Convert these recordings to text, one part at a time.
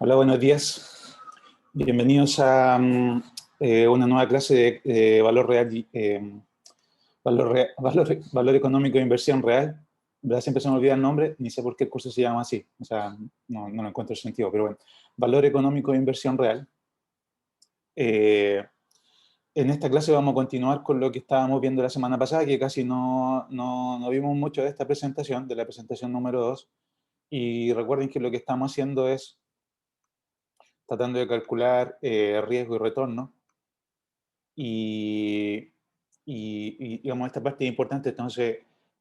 Hola, buenos días. Bienvenidos a una nueva clase de valor real, valor económico de inversión real. En verdad siempre se me olvida el nombre, ni sé por qué el curso se llama así. O sea, no lo encuentro sentido, pero bueno. Valor económico de inversión real. En esta clase vamos a continuar con lo que estábamos viendo la semana pasada, que casi no vimos mucho de esta presentación, de la presentación número 2. Y recuerden que lo que estamos haciendo es tratando de calcular riesgo y retorno. Y digamos, esta parte es importante, entonces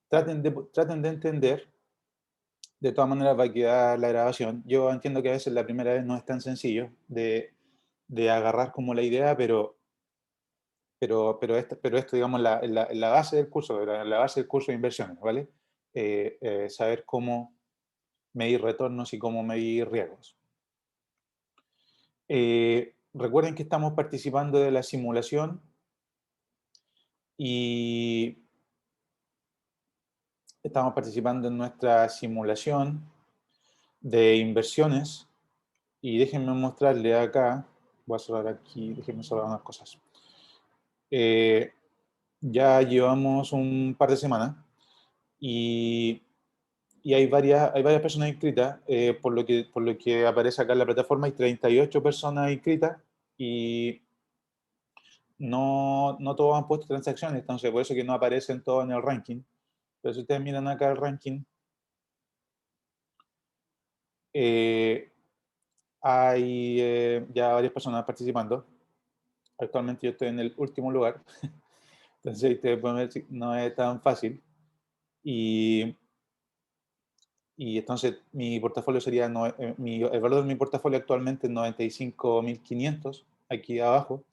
traten de entender. De todas maneras va a quedar la grabación. Yo entiendo que a veces la primera vez no es tan sencillo de agarrar como la idea, pero esto digamos, la base del curso, la base del curso de inversiones, ¿vale? Saber cómo medir retornos y cómo medir riesgos. Recuerden que estamos participando de la simulación y estamos participando en nuestra simulación de inversiones y déjenme mostrarle acá, voy a cerrar aquí, déjenme cerrar unas cosas. Ya llevamos un par de semanas y hay varias personas inscritas, por lo que aparece acá en la plataforma hay 38 personas inscritas y no todos han puesto transacciones, entonces por eso que no aparecen todos en el ranking. Pero si ustedes miran acá el ranking, hay ya varias personas participando. Actualmente yo estoy en el último lugar, entonces ustedes pueden ver que no es tan fácil. Y entonces mi portafolio sería, el valor de mi portafolio actualmente es 95.500 aquí abajo,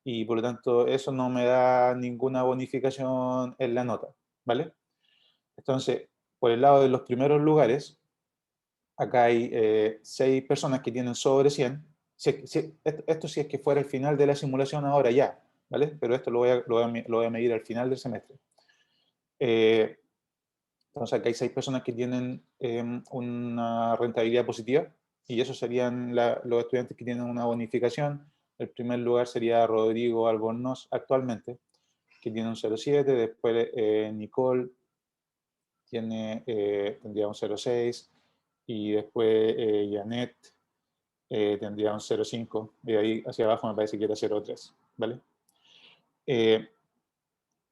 y por lo tanto eso no me da ninguna bonificación en la nota, ¿vale? Entonces, por el lado de los primeros lugares, acá hay 6 personas que tienen sobre 100. Esto sí es que fuera el final de la simulación ahora ya, ¿vale? Pero esto lo voy a medir al final del semestre. Entonces acá hay 6 personas que tienen una rentabilidad positiva y esos serían los estudiantes que tienen una bonificación. El primer lugar sería Rodrigo Albornoz actualmente, que tiene un 0,7. Después Nicole tendría un 0,6. Y después Janet tendría un 0,5. Y de ahí hacia abajo me parece que era 0,3. ¿Vale?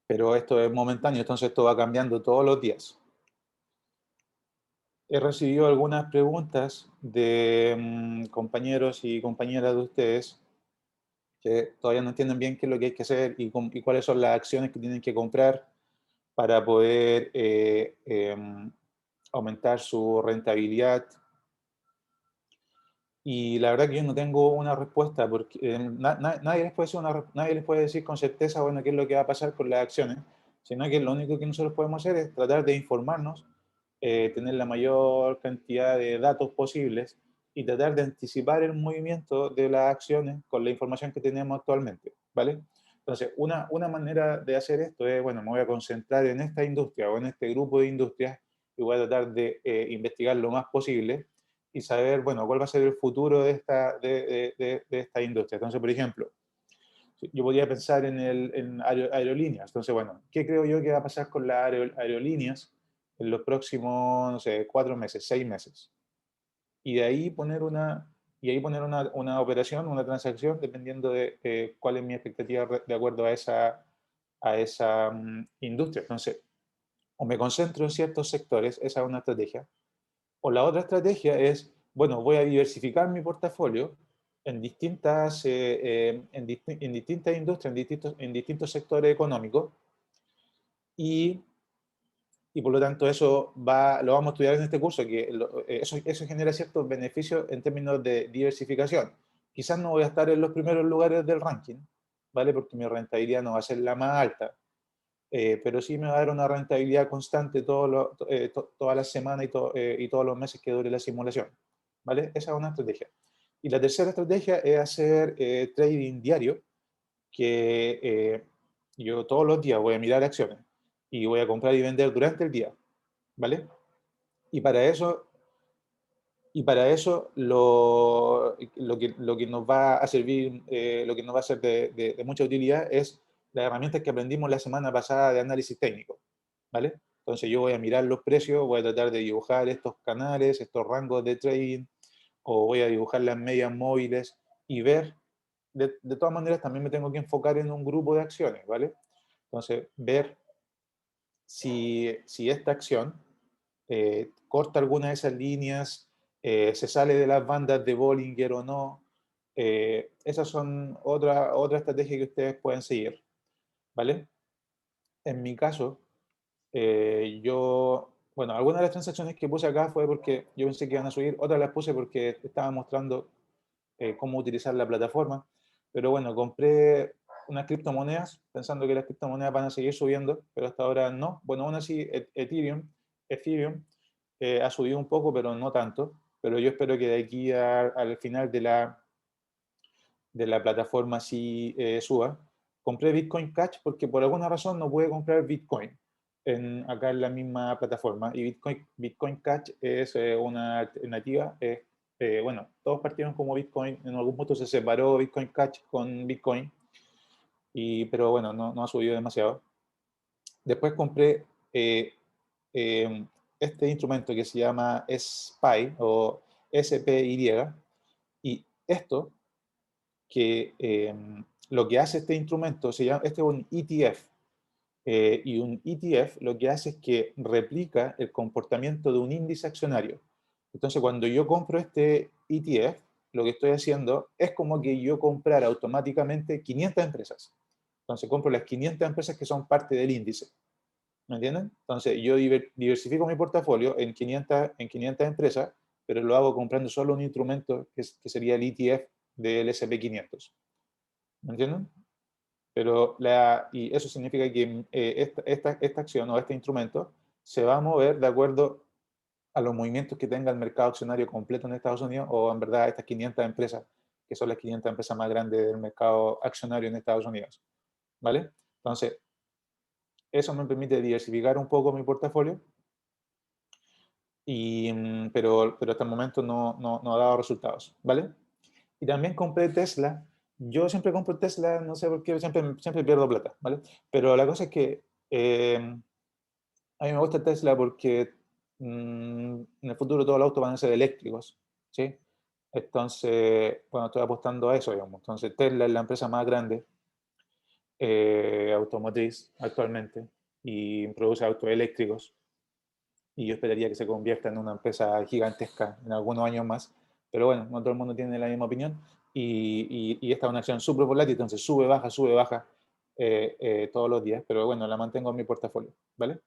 Pero esto es momentáneo, entonces esto va cambiando todos los días. He recibido algunas preguntas de compañeros y compañeras de ustedes que todavía no entienden bien qué es lo que hay que hacer y cuáles son las acciones que tienen que comprar para poder aumentar su rentabilidad. Y la verdad que yo no tengo una respuesta, porque nadie les puede decir con certeza, bueno, qué es lo que va a pasar con las acciones, sino que lo único que nosotros podemos hacer es tratar de informarnos, tener la mayor cantidad de datos posibles y tratar de anticipar el movimiento de las acciones con la información que tenemos actualmente, ¿vale? Entonces, una manera de hacer esto es, bueno, me voy a concentrar en esta industria o en este grupo de industrias y voy a tratar de investigar lo más posible y saber, bueno, cuál va a ser el futuro de esta industria. Entonces, por ejemplo, yo podría pensar en aerolíneas. Entonces, bueno, ¿qué creo yo que va a pasar con las aerolíneas en los próximos, no sé, 4 meses, 6 meses? Y de ahí poner una operación, una transacción, dependiendo de cuál es mi expectativa de acuerdo a esa industria. Entonces, o me concentro en ciertos sectores, esa es una estrategia. O la otra estrategia es, bueno, voy a diversificar mi portafolio en en distintas industrias, en distintos sectores económicos, y, por lo tanto eso lo vamos a estudiar en este curso, que eso genera ciertos beneficios en términos de diversificación. Quizás no voy a estar en los primeros lugares del ranking, ¿vale? Porque mi rentabilidad no va a ser la más alta, pero sí me va a dar una rentabilidad constante todas las semanas y todos los meses que dure la simulación, ¿vale? Esa es una estrategia. Y la tercera estrategia es hacer trading diario, que yo todos los días voy a mirar acciones y voy a comprar y vender durante el día, ¿vale? Y para eso Y para eso lo que nos va a servir, lo que nos va a ser de mucha utilidad es las herramientas que aprendimos la semana pasada de análisis técnico, ¿vale? Entonces yo voy a mirar los precios, voy a tratar de dibujar estos canales, estos rangos de trading, o voy a dibujar las medias móviles y ver, de todas maneras también me tengo que enfocar en un grupo de acciones, ¿vale? Entonces, ver si esta acción corta alguna de esas líneas, se sale de las bandas de Bollinger o no. Esas son otra estrategia que ustedes pueden seguir, ¿vale? En mi caso, bueno, algunas de las transacciones que puse acá fue porque yo pensé que iban a subir, otras las puse porque estaba mostrando cómo utilizar la plataforma, pero bueno, compré unas criptomonedas pensando que las criptomonedas van a seguir subiendo, pero hasta ahora no. Bueno, aún así, Ethereum ha subido un poco, pero no tanto, pero yo espero que de aquí al final de la plataforma sí suba. Compré Bitcoin Cash porque por alguna razón no pude comprar Bitcoin acá en la misma plataforma. Y Bitcoin Cash es una alternativa. Bueno, todos partieron como Bitcoin. En algún punto se separó Bitcoin Cash con Bitcoin. Pero bueno, no ha subido demasiado. Después compré este instrumento que se llama SPY o SPY. Y esto que lo que hace este instrumento, este es un ETF, y un ETF lo que hace es que replica el comportamiento de un índice accionario. Entonces, cuando yo compro este ETF, lo que estoy haciendo es como que yo comprara automáticamente 500 empresas. Entonces, compro las 500 empresas que son parte del índice. ¿Me entienden? Entonces, yo diversifico mi portafolio en 500 empresas, pero lo hago comprando solo un instrumento que sería el ETF del SP500. ¿Me entienden? Y eso significa que esta acción o este instrumento se va a mover de acuerdo a los movimientos que tenga el mercado accionario completo en Estados Unidos o en verdad estas 500 empresas, que son las 500 empresas más grandes del mercado accionario en Estados Unidos. ¿Vale? Entonces, eso me permite diversificar un poco mi portafolio, pero hasta el momento no ha dado resultados. ¿Vale? Y también compré Tesla. Yo siempre compro Tesla, no sé por qué, siempre pierdo plata, ¿vale? Pero la cosa es que a mí me gusta Tesla porque en el futuro todos los autos van a ser eléctricos, ¿sí? Entonces, bueno, estoy apostando a eso, digamos. Entonces, Tesla es la empresa más grande automotriz actualmente y produce autos eléctricos. Y yo esperaría que se convierta en una empresa gigantesca en algunos años más. Pero bueno, no todo el mundo tiene la misma opinión. Y esta es una acción súper volátil, entonces sube, baja todos los días. Pero bueno, la mantengo en mi portafolio, ¿vale?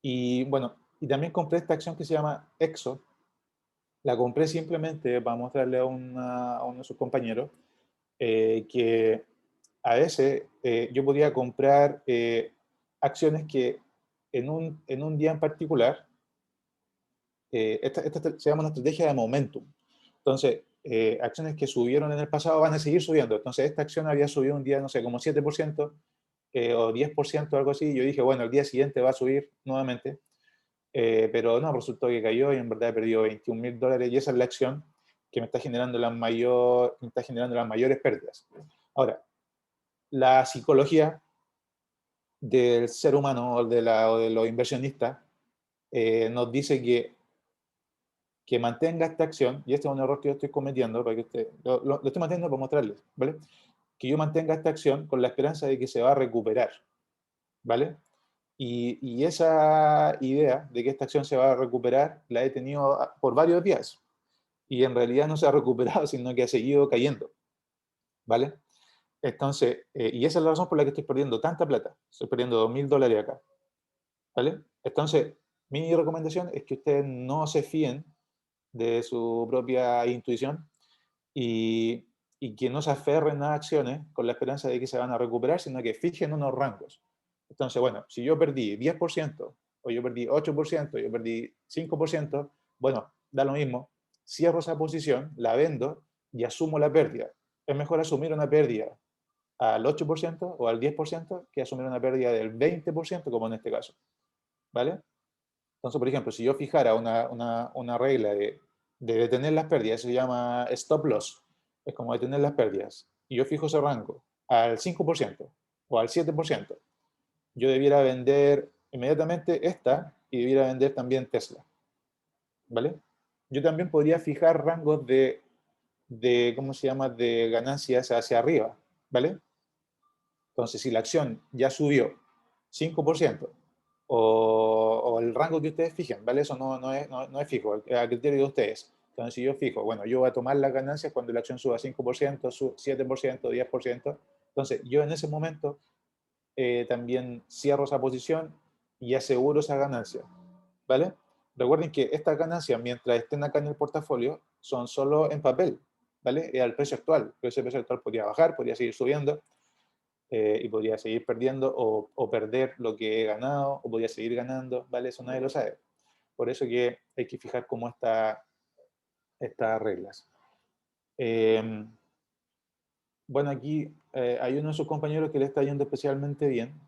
Y bueno, y también compré esta acción que se llama EXO. La compré simplemente para mostrarle a uno de sus compañeros que a veces yo podía comprar acciones que en un día en particular, esta se llama una estrategia de momentum. Entonces, acciones que subieron en el pasado van a seguir subiendo. Entonces, esta acción había subido un día, no sé, como 7% o 10%, algo así. Y yo dije, bueno, el día siguiente va a subir nuevamente. Pero no, resultó que cayó y en verdad he perdido $21.000 y esa es la acción que me está generando me está generando las mayores pérdidas. Ahora, la psicología del ser humano o de los inversionistas nos dice que mantenga esta acción, y este es un error que yo estoy cometiendo, para que usted, lo estoy manteniendo para mostrarles, ¿vale? Que yo mantenga esta acción con la esperanza de que se va a recuperar, ¿vale? Y esa idea de que esta acción se va a recuperar la he tenido por varios días, y en realidad no se ha recuperado, sino que ha seguido cayendo, ¿vale? Entonces, y esa es la razón por la que estoy perdiendo tanta plata, estoy perdiendo $2.000 acá, ¿vale? Entonces, mi recomendación es que ustedes no se fíen de su propia intuición y, y que no se aferren a acciones con la esperanza de que se van a recuperar, sino que fijen unos rangos. Entonces, bueno, si yo perdí 10%, o yo perdí 8%, yo perdí 5%, bueno, da lo mismo. Cierro esa posición, la vendo y asumo la pérdida. Es mejor asumir una pérdida al 8% o al 10% que asumir una pérdida del 20%, como en este caso. ¿Vale? Entonces, por ejemplo, si yo fijara una regla de de detener las pérdidas, eso se llama stop loss, es como detener las pérdidas, y yo fijo ese rango al 5% o al 7%, yo debiera vender inmediatamente esta y debiera vender también Tesla, ¿vale? Yo también podría fijar rangos de ¿cómo se llama?, de ganancias hacia arriba, ¿vale? Entonces, si la acción ya subió 5%, o el rango que ustedes fijen, ¿vale? Eso no es fijo, es a criterio de ustedes. Entonces, si yo fijo, bueno, yo voy a tomar las ganancias cuando la acción suba 5%, 7%, 10%. Entonces, yo en ese momento también cierro esa posición y aseguro esa ganancia, ¿vale? Recuerden que estas ganancias, mientras estén acá en el portafolio, son solo en papel, ¿vale? Es al precio actual. Pero ese precio actual podría bajar, podría seguir subiendo, y podría seguir perdiendo o perder lo que he ganado, o podría seguir ganando, ¿vale? Eso nadie lo sabe. Por eso que hay que fijar cómo estas reglas. Bueno, aquí hay uno de sus compañeros que le está yendo especialmente bien,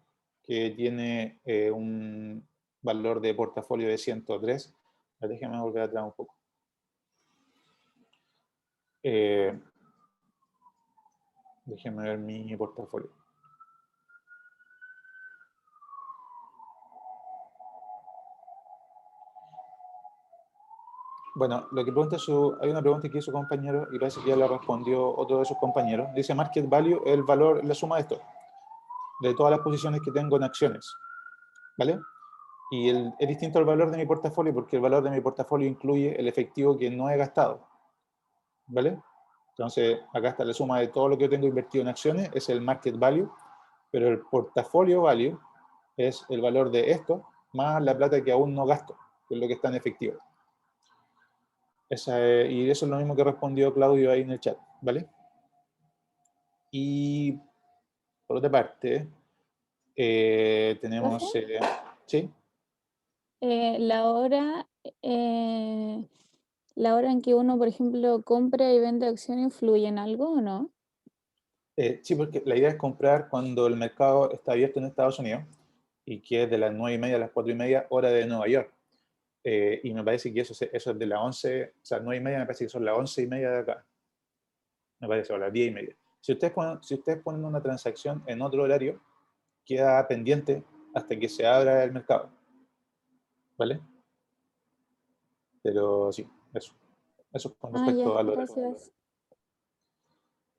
que tiene un valor de portafolio de 103. Déjame volver atrás un poco. Déjeme ver mi portafolio. Bueno, lo que pregunta hay una pregunta que hizo su compañero y parece que ya la respondió otro de sus compañeros. Dice market value, el valor, la suma de esto, de todas las posiciones que tengo en acciones, ¿vale? Y es distinto al valor de mi portafolio porque el valor de mi portafolio incluye el efectivo que no he gastado, ¿vale? Entonces, acá está la suma de todo lo que yo tengo invertido en acciones, es el market value, pero el portafolio value es el valor de esto más la plata que aún no gasto, que es lo que está en efectivo. Y eso es lo mismo que respondió Claudio ahí en el chat, ¿vale? Y por otra parte, ¿Profe? tenemos... ¿sí? La hora, eh, la hora en que uno, por ejemplo, compra y vende acciones, ¿influye en algo o no? Sí, porque la idea es comprar cuando el mercado está abierto en Estados Unidos y que es de las 9:30 a las 4:30 hora de Nueva York. Y me parece que eso es de las 11, o sea, 9:30 me parece que son las 11:30 de acá. Me parece, o las 10:30. Si ustedes ponen una transacción en otro horario, queda pendiente hasta que se abra el mercado, ¿vale? Pero sí, eso es con Ah, respecto ya, al horario. gracias.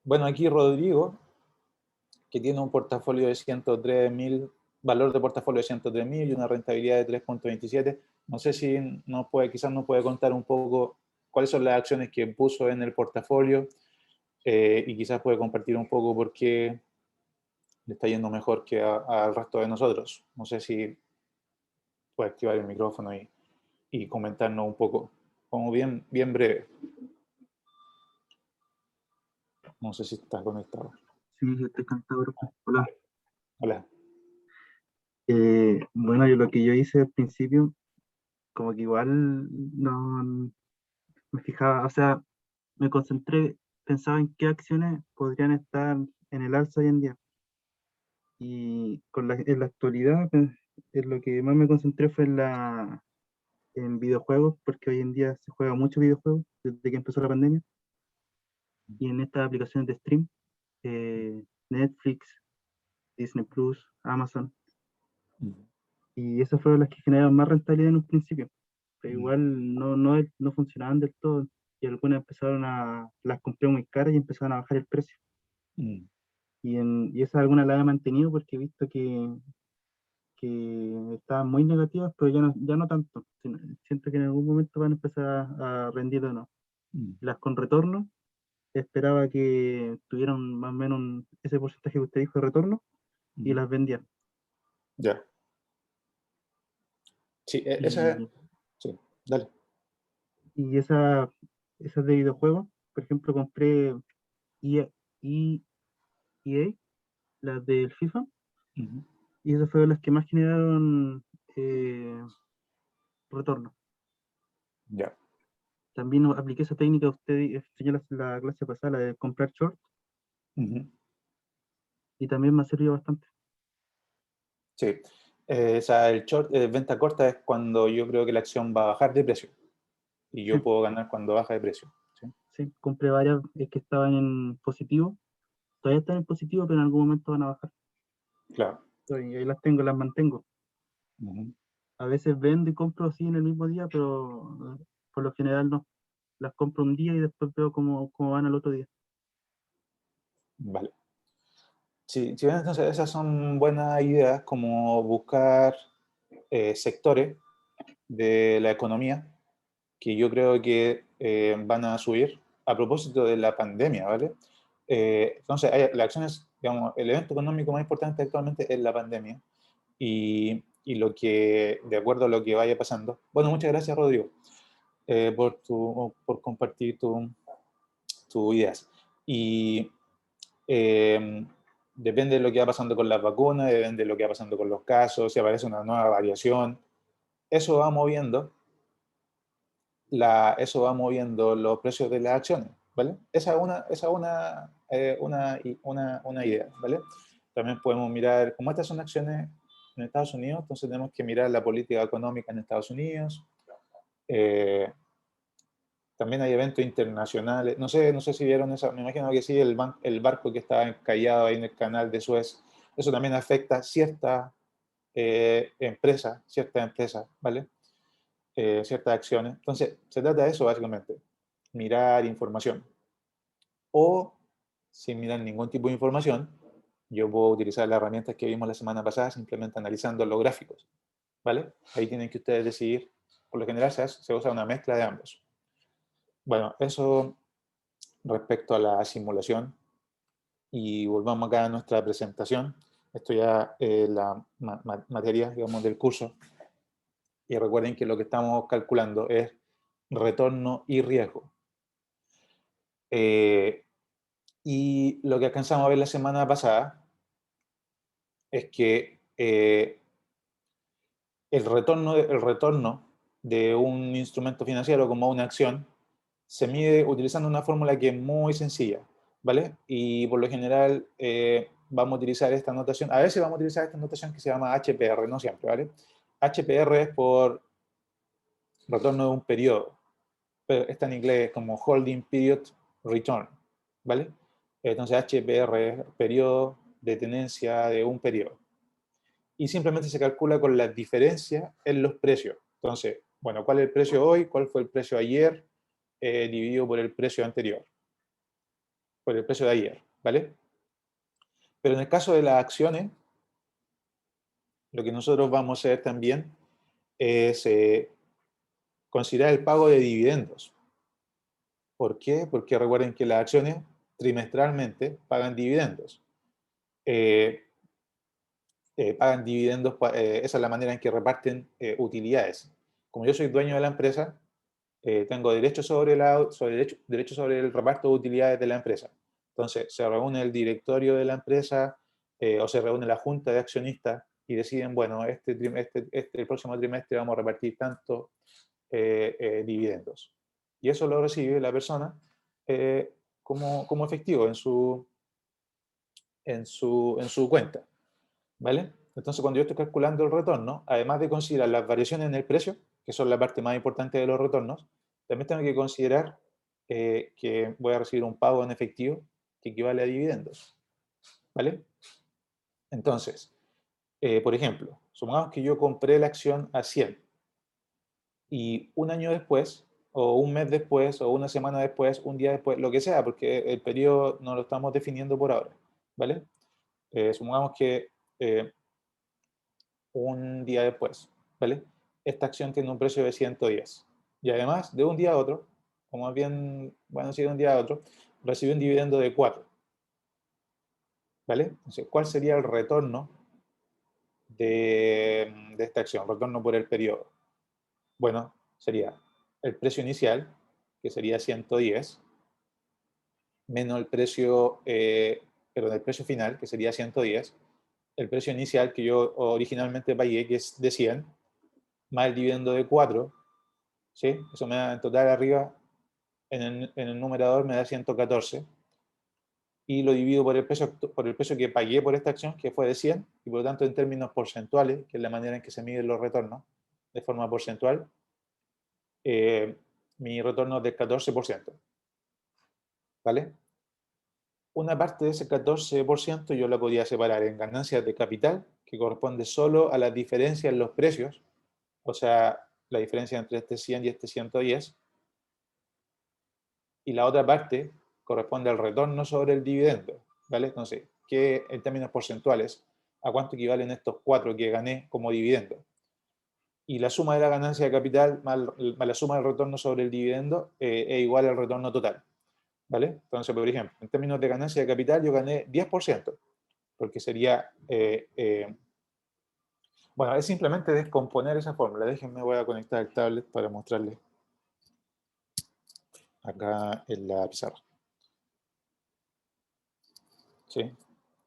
Bueno, aquí Rodrigo, que tiene un portafolio de 103.000, valor de portafolio de 103.000 y una rentabilidad de 3,27. No sé si quizás nos puede contar un poco cuáles son las acciones que puso en el portafolio, y quizás puede compartir un poco por qué le está yendo mejor que al resto de nosotros. No sé si puede activar el micrófono y comentarnos un poco, como bien, bien breve. No sé si está conectado. Sí, yo estoy encantado. Hola. Hola. Bueno, lo que yo hice al principio, como que igual no me fijaba, o sea, me concentré, pensaba en qué acciones podrían estar en el alza hoy en día. Y en la actualidad, pues, en lo que más me concentré fue en videojuegos, porque hoy en día se juega mucho videojuegos desde que empezó la pandemia. Y en estas aplicaciones de stream, Netflix, Disney Plus, Amazon. Y esas fueron las que generaron más rentabilidad en un principio, pero igual no funcionaban del todo, y algunas las compré muy caras y empezaron a bajar el precio. Y esas algunas las he mantenido porque he visto que estaban muy negativas, pero ya no tanto. Siento que en algún momento van a empezar a rendir de nuevo. Las con retorno, esperaba que tuvieran más o menos ese porcentaje que usted dijo de retorno, y las vendía. Ya. Sí, Y, sí, dale. y esas de videojuegos, por ejemplo, compré EA, EA, las del FIFA, y esas fueron las que más generaron retorno. Ya. También apliqué esa técnica que usted enseñó la clase pasada, la de comprar short, y también me ha servido bastante. Sí. O sea, el short, venta corta, es cuando yo creo que la acción va a bajar de precio. y yo puedo ganar cuando baja de precio. ¿Sí? Sí, compré varias que estaban en positivo. Todavía están en positivo, pero en algún momento van a bajar. Claro. Y ahí las tengo, las mantengo. Ujú. A veces vendo y compro así en el mismo día, pero por lo general no. Las compro un día y después veo cómo van al otro día. Vale. Sí, si ven, entonces esas son buenas ideas, como buscar sectores de la economía que yo creo que van a subir a propósito de la pandemia, ¿vale? Entonces, las acciones, digamos, el evento económico más importante actualmente es la pandemia y lo que, de acuerdo a lo que vaya pasando. Bueno, muchas gracias, Rodrigo, por compartir tus ideas. Y eh, depende de lo que va pasando con las vacunas, depende de lo que va pasando con los casos, si aparece una nueva variación, eso va moviendo eso va moviendo los precios de las acciones, ¿vale? Esa es una idea, ¿vale? También podemos mirar, como estas son acciones en Estados Unidos, entonces tenemos que mirar la política económica en Estados Unidos. Eh, También hay eventos internacionales, no sé si vieron eso, me imagino que sí, el barco que estaba encallado ahí en el canal de Suez, eso también afecta ciertas empresas, ¿vale? Ciertas acciones. Entonces, se trata de eso básicamente, mirar información. O, sin mirar ningún tipo de información, yo puedo utilizar las herramientas que vimos la semana pasada, simplemente analizando los gráficos, ¿vale? Ahí tienen que ustedes decidir. Por lo general se usa una mezcla de ambos. Bueno, eso respecto a la simulación. Y volvamos acá a nuestra presentación. Esto ya es la materia, digamos, del curso. Y recuerden que lo que estamos calculando es retorno y riesgo. Y lo que alcanzamos a ver la semana pasada es que el retorno de un instrumento financiero como una acción se mide utilizando una fórmula que es muy sencilla, ¿vale? Y por lo general vamos a utilizar esta notación, a veces vamos a utilizar esta notación que se llama HPR, no siempre, ¿vale? HPR es por retorno de un periodo, pero está en inglés como Holding Period Return, ¿vale? Entonces HPR es periodo de tenencia de un periodo. Y simplemente se calcula con la diferencia en los precios. Entonces, bueno, ¿cuál es el precio hoy? ¿Cuál fue el precio ayer? Dividido por el precio anterior, por el precio de ayer, ¿vale? Pero en el caso de las acciones, lo que nosotros vamos a hacer también es considerar el pago de dividendos. ¿Por qué? Porque recuerden que las acciones trimestralmente pagan dividendos. Pagan dividendos, esa es la manera en que reparten utilidades. Como yo soy dueño de la empresa, tengo derecho sobre el reparto de utilidades de la empresa. Entonces, se reúne el directorio de la empresa o se reúne la junta de accionistas y deciden, bueno, el próximo trimestre vamos a repartir tantos dividendos. Y eso lo recibe la persona como efectivo en su cuenta. ¿Vale? Entonces, cuando yo estoy calculando el retorno, además de considerar las variaciones en el precio, que son la parte más importante de los retornos, también tengo que considerar que voy a recibir un pago en efectivo que equivale a dividendos. ¿Vale? Entonces, por ejemplo, supongamos que yo compré la acción a 100 y un año después, o un mes después, o una semana después, un día después, lo que sea, porque el periodo no lo estamos definiendo por ahora. ¿Vale? Supongamos que un día después, ¿vale? Esta acción tiene un precio de 110. Y además, de un día a otro, o más bien, bueno, sí, de un día a otro, recibe un dividendo de 4. ¿Vale? Entonces, ¿cuál sería el retorno de esta acción? Retorno por el periodo. Bueno, sería el precio inicial, que sería 110, menos el precio, perdón, el precio final, que sería 110, el precio inicial que yo originalmente pagué, que es de 100, más el dividendo de 4, ¿sí? Eso me da en total arriba, en el numerador me da 114, y lo divido por el precio que pagué por esta acción, que fue de 100, y por lo tanto en términos porcentuales, que es la manera en que se miden los retornos, de forma porcentual, me mi retorno del 14%. ¿Vale? Una parte de ese 14% yo la podía separar en ganancias de capital, que corresponde solo a la diferencia en los precios, o sea, la diferencia entre este 100 y este 110. Y la otra parte corresponde al retorno sobre el dividendo, ¿vale? Entonces, ¿qué en términos porcentuales, a cuánto equivalen estos 4 que gané como dividendo? Y la suma de la ganancia de capital más la suma del retorno sobre el dividendo es igual al retorno total, ¿vale? Entonces, por ejemplo, en términos de ganancia de capital yo gané 10%, porque sería, bueno, es simplemente descomponer esa fórmula. Déjenme, voy a conectar el tablet para mostrarles acá en la pizarra. ¿Sí?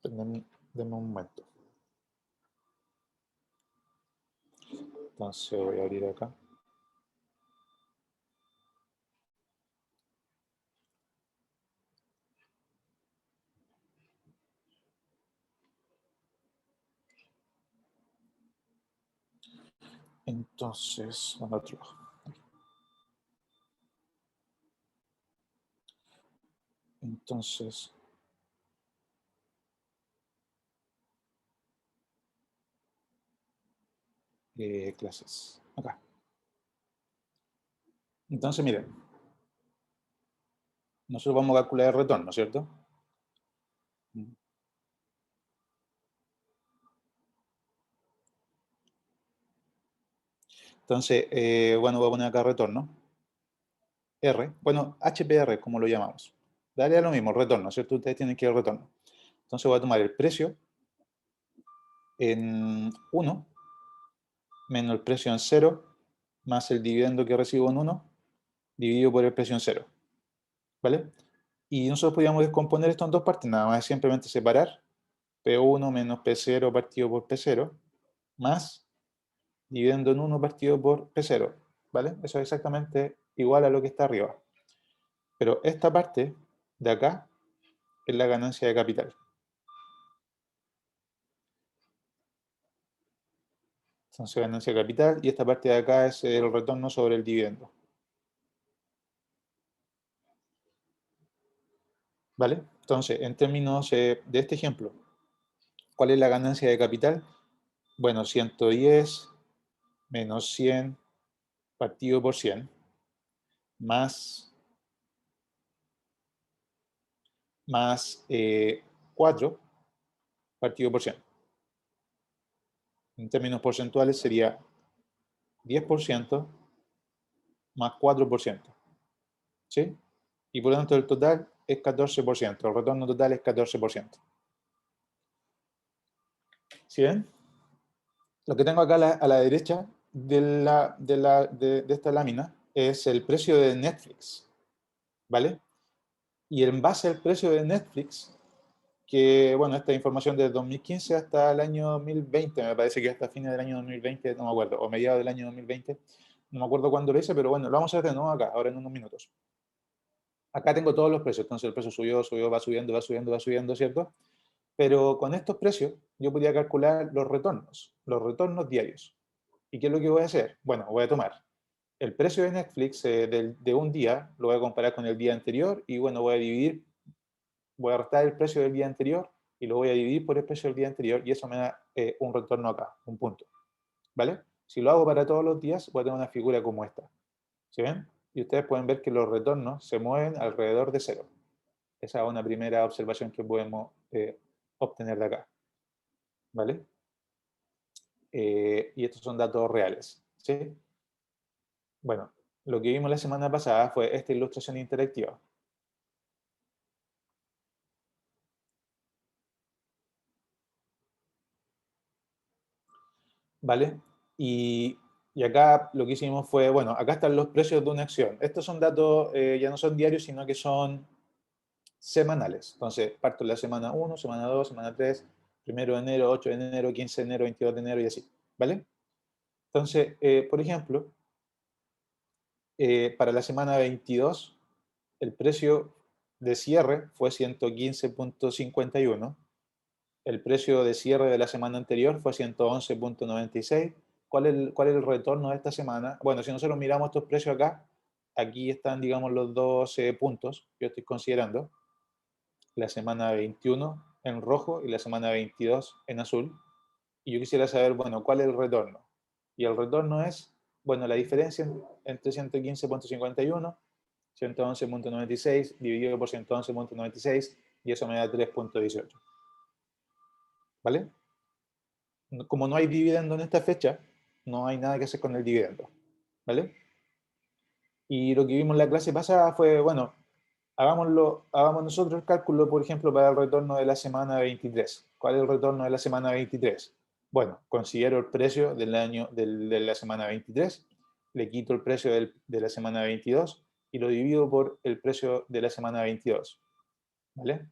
Denme un momento. Entonces voy a abrir acá. Entonces, al otro lado. Entonces, clases. Acá. Entonces, miren. Nosotros vamos a calcular el retorno, ¿cierto? Entonces, bueno, voy a poner acá retorno. R. Bueno, HPR, como lo llamamos. Dale a lo mismo, retorno, ¿cierto? Ustedes tienen que ir al retorno. Entonces voy a tomar el precio en 1 menos el precio en 0 más el dividendo que recibo en 1 dividido por el precio en 0. ¿Vale? Y nosotros podríamos descomponer esto en dos partes, nada más simplemente separar P1 menos P0 partido por P0 más dividendo en 1 partido por P0. ¿Vale? Eso es exactamente igual a lo que está arriba. Pero esta parte de acá es la ganancia de capital. Entonces, ganancia de capital, y esta parte de acá es el retorno sobre el dividendo. ¿Vale? Entonces, en términos de este ejemplo, ¿cuál es la ganancia de capital? Bueno, 110 menos 100 partido por 100 más 4 partido por 100. En términos porcentuales sería 10% más 4%. ¿Sí? Y por lo tanto el total es 14%. El retorno total es 14%. ¿Sí ven? Lo que tengo acá a la derecha de esta lámina es el precio de Netflix. ¿Vale? Y en base al precio de Netflix, que, bueno, esta información desde 2015 hasta el año 2020, me parece que hasta fines del año 2020, no me acuerdo, o mediados del año 2020, no me acuerdo cuándo lo hice, pero bueno, lo vamos a hacer de nuevo acá, ahora en unos minutos. Acá tengo todos los precios, entonces el precio subió, va subiendo, ¿cierto? Pero con estos precios yo podría calcular los retornos diarios. ¿Y qué es lo que voy a hacer? Bueno, voy a tomar el precio de Netflix de un día, lo voy a comparar con el día anterior y bueno, voy a restar el precio del día anterior y lo voy a dividir por el precio del día anterior y eso me da un retorno acá, un punto. ¿Vale? Si lo hago para todos los días, voy a tener una figura como esta. ¿Sí ven? Y ustedes pueden ver que los retornos se mueven alrededor de 0. Esa es una primera observación que podemos obtener de acá. ¿Vale? Y estos son datos reales. ¿Sí? Bueno, lo que vimos la semana pasada fue esta ilustración interactiva. ¿Vale? Y acá lo que hicimos fue, bueno, acá están los precios de una acción. Estos son datos, ya no son diarios, sino que son semanales. Entonces, parto la semana 1, semana 2, semana 3, 1 de enero, 8 de enero, 15 de enero, 22 de enero y así. ¿Vale? Entonces, por ejemplo, para la semana 22, el precio de cierre fue 115.51. El precio de cierre de la semana anterior fue 111.96. ¿Cuál es el retorno de esta semana? Bueno, si nosotros miramos estos precios acá, aquí están, digamos, los 12 puntos que yo estoy considerando. La semana 21 en rojo y la semana 22 en azul. Y yo quisiera saber, bueno, ¿cuál es el retorno? Y el retorno es, bueno, la diferencia entre 115.51, 111.96 dividido por 111.96, y eso me da 3.18. ¿Vale? Como no hay dividendo en esta fecha, no hay nada que hacer con el dividendo. ¿Vale? Y lo que vimos en la clase pasada fue, bueno, hagamos nosotros el cálculo, por ejemplo, para el retorno de la semana 23. ¿Cuál es el retorno de la semana 23? Bueno, considero el precio de la semana 23, le quito el precio de la semana 22 y lo divido por el precio de la semana 22. ¿Vale?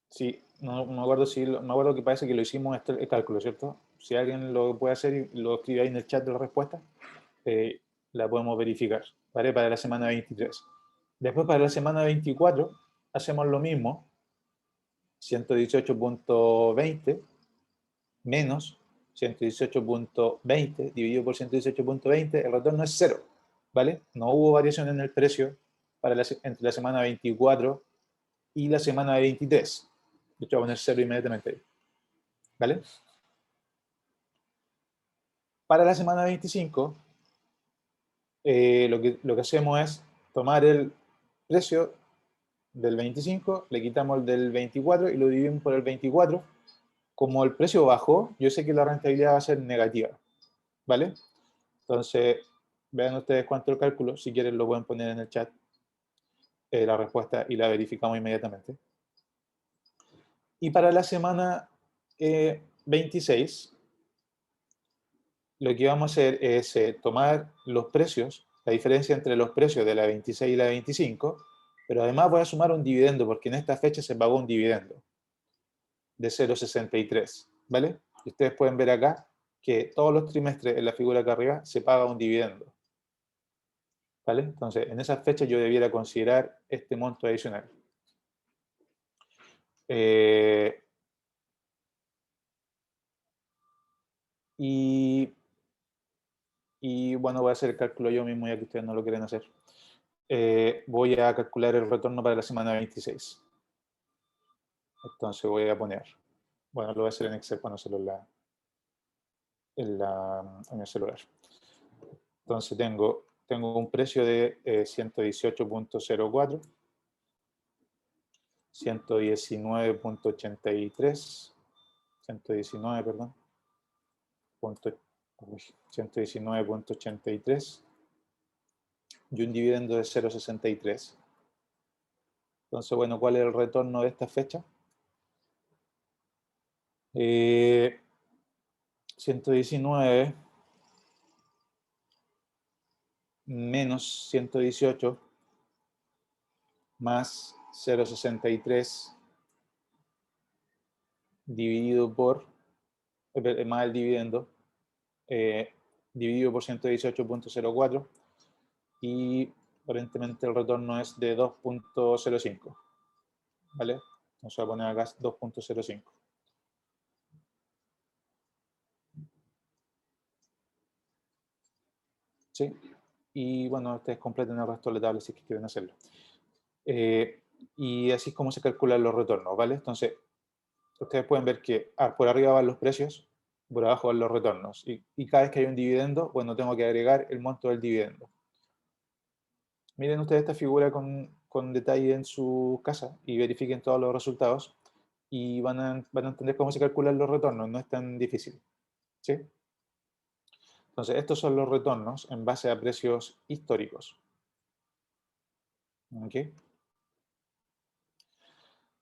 Sí, no me acuerdo me acuerdo que parece que lo hicimos el cálculo, ¿cierto? Si alguien lo puede hacer y lo escribe ahí en el chat de la respuesta, la podemos verificar, ¿vale? Para la semana 23. Después, para la semana 24, hacemos lo mismo, 118.20 menos 118.20 dividido por 118.20, el retorno es 0, ¿vale? No hubo variación en el precio entre la semana 24 y la semana 23. De hecho, voy a poner 0 inmediatamente, ¿vale? Para la semana 25, lo que hacemos es tomar el precio del 25, le quitamos el del 24 y lo dividimos por el 24. Como el precio bajó, yo sé que la rentabilidad va a ser negativa, ¿vale? Entonces, vean ustedes cuánto el cálculo, si quieren lo pueden poner en el chat, la respuesta, y la verificamos inmediatamente. Y para la semana 26, lo que vamos a hacer es tomar los precios, la diferencia entre los precios de la 26 y la 25, pero además voy a sumar un dividendo, porque en esta fecha se pagó un dividendo de 0,63, ¿vale? Y ustedes pueden ver acá que todos los trimestres en la figura acá arriba se paga un dividendo, ¿vale? Entonces, en esa fecha yo debiera considerar este monto adicional. Y bueno, voy a hacer el cálculo yo mismo, ya que ustedes no lo quieren hacer. Voy a calcular el retorno para la semana 26. Entonces voy a poner, bueno, lo voy a hacer en Excel cuando se lo en el celular. Entonces tengo un precio de 118.04, 119.83, 119, perdón, 119.83 y un dividendo de 0,63. Entonces, bueno, ¿cuál es el retorno de esta fecha? 119 menos 118 más 0,63 dividido por, más el dividendo, dividido por 118.04, y aparentemente el retorno es de 2.05, ¿vale? Vamos a poner acá 2.05. ¿Sí? Y bueno, ustedes completen el resto de la tabla si es que quieren hacerlo. Y así es como se calculan los retornos, ¿vale? Entonces, ustedes pueden ver que por arriba van los precios, por abajo van los retornos. Y cada vez que hay un dividendo, bueno, tengo que agregar el monto del dividendo. Miren ustedes esta figura con detalle en su casa y verifiquen todos los resultados y van a entender cómo se calculan los retornos, no es tan difícil. ¿Sí? Entonces, estos son los retornos en base a precios históricos. ¿Ok?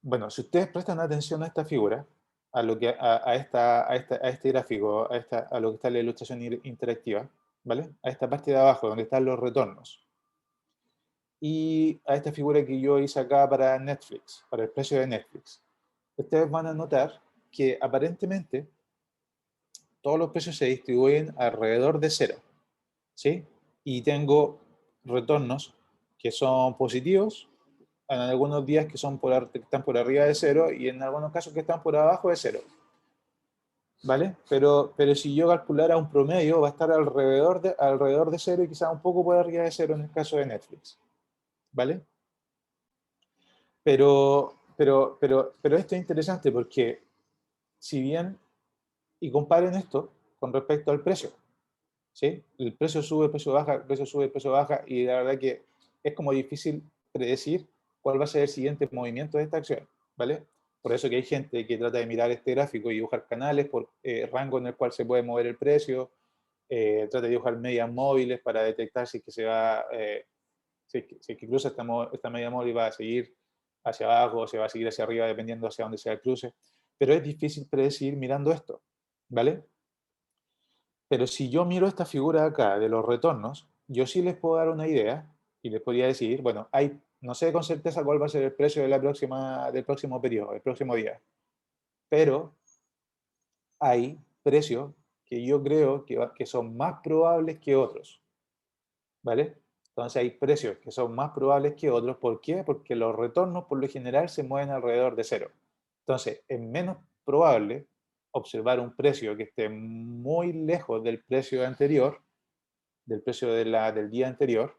Bueno, si ustedes prestan atención a esta figura, a este gráfico, a lo que está en la ilustración interactiva, ¿vale? A esta parte de abajo, donde están los retornos. Y a esta figura que yo hice acá para Netflix, para el precio de Netflix. Ustedes van a notar que aparentemente todos los precios se distribuyen alrededor de 0, ¿sí? Y tengo retornos que son positivos, en algunos días que están por arriba de 0 y en algunos casos que están por abajo de 0. ¿vale? Pero si yo calculara un promedio, va a estar alrededor de 0 y quizás un poco por arriba de 0 en el caso de Netflix, ¿vale? Pero esto es interesante porque si bien, y comparen esto con respecto al precio, ¿sí? El precio sube, el precio baja, el precio sube, el precio baja, y la verdad que es como difícil predecir cuál va a ser el siguiente movimiento de esta acción, ¿vale? Por eso que hay gente que trata de mirar este gráfico y dibujar canales por rango en el cual se puede mover el precio, trata de dibujar medias móviles para detectar si es que se va, si es que cruza esta media móvil va a seguir hacia abajo o se va a seguir hacia arriba dependiendo hacia dónde sea el cruce. Pero es difícil predecir mirando esto, ¿vale? Pero si yo miro esta figura acá de los retornos, yo sí les puedo dar una idea y les podría decir, bueno, no sé con certeza cuál va a ser el precio del próximo periodo, el próximo día, pero hay precios que yo creo que son más probables que otros, ¿vale? Entonces hay precios que son más probables que otros. ¿Por qué? Porque los retornos por lo general se mueven alrededor de 0. Entonces es menos probable observar un precio que esté muy lejos del precio anterior, del precio del día anterior,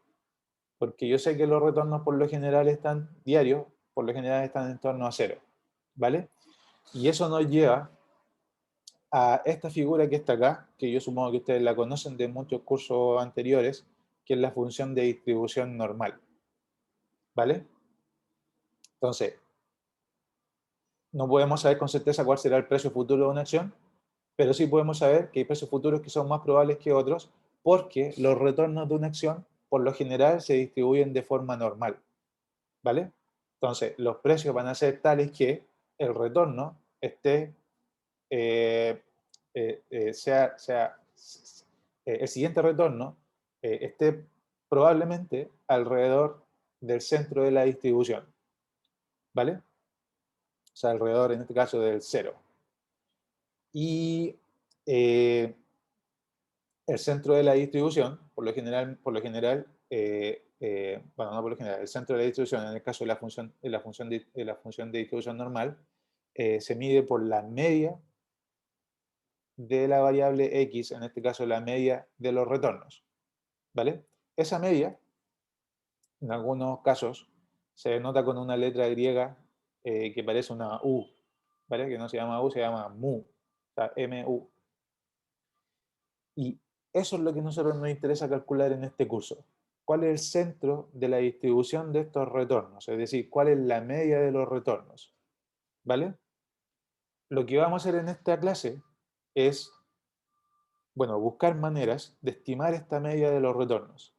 porque yo sé que los retornos por lo general están diarios, por lo general están en torno a 0, ¿vale? Y eso nos lleva a esta figura que está acá, que yo supongo que ustedes la conocen de muchos cursos anteriores, que es la función de distribución normal, ¿vale? Entonces, no podemos saber con certeza cuál será el precio futuro de una acción, pero sí podemos saber que hay precios futuros que son más probables que otros, porque los retornos de una acción, por lo general, se distribuyen de forma normal, ¿vale? Entonces, los precios van a ser tales que el retorno esté, el siguiente retorno esté probablemente alrededor del centro de la distribución, ¿vale? O sea, alrededor, en este caso, del 0. Y el centro de la distribución, por lo general, bueno, no por lo general, el centro de la distribución, en el caso de la función de distribución normal, se mide por la media de la variable x, en este caso la media de los retornos, ¿vale? Esa media, en algunos casos, se denota con una letra griega que parece una U, ¿vale? Que no se llama U, se llama mu, o sea, MU. Y eso es lo que a nosotros nos interesa calcular en este curso. ¿Cuál es el centro de la distribución de estos retornos? Es decir, ¿cuál es la media de los retornos? ¿Vale? Lo que vamos a hacer en esta clase es, bueno, buscar maneras de estimar esta media de los retornos.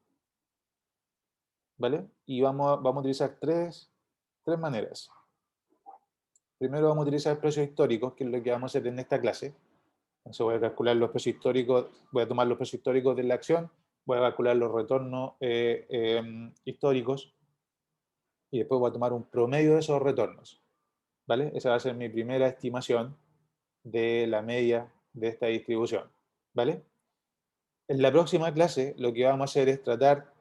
¿Vale? Y vamos a utilizar tres maneras. Primero vamos a utilizar precios históricos, que es lo que vamos a hacer en esta clase. Entonces voy a calcular los precios históricos, voy a tomar los precios históricos de la acción, voy a calcular los retornos históricos y después voy a tomar un promedio de esos retornos, ¿vale? Esa va a ser mi primera estimación de la media de esta distribución, ¿vale? En la próxima clase lo que vamos a hacer es tratar,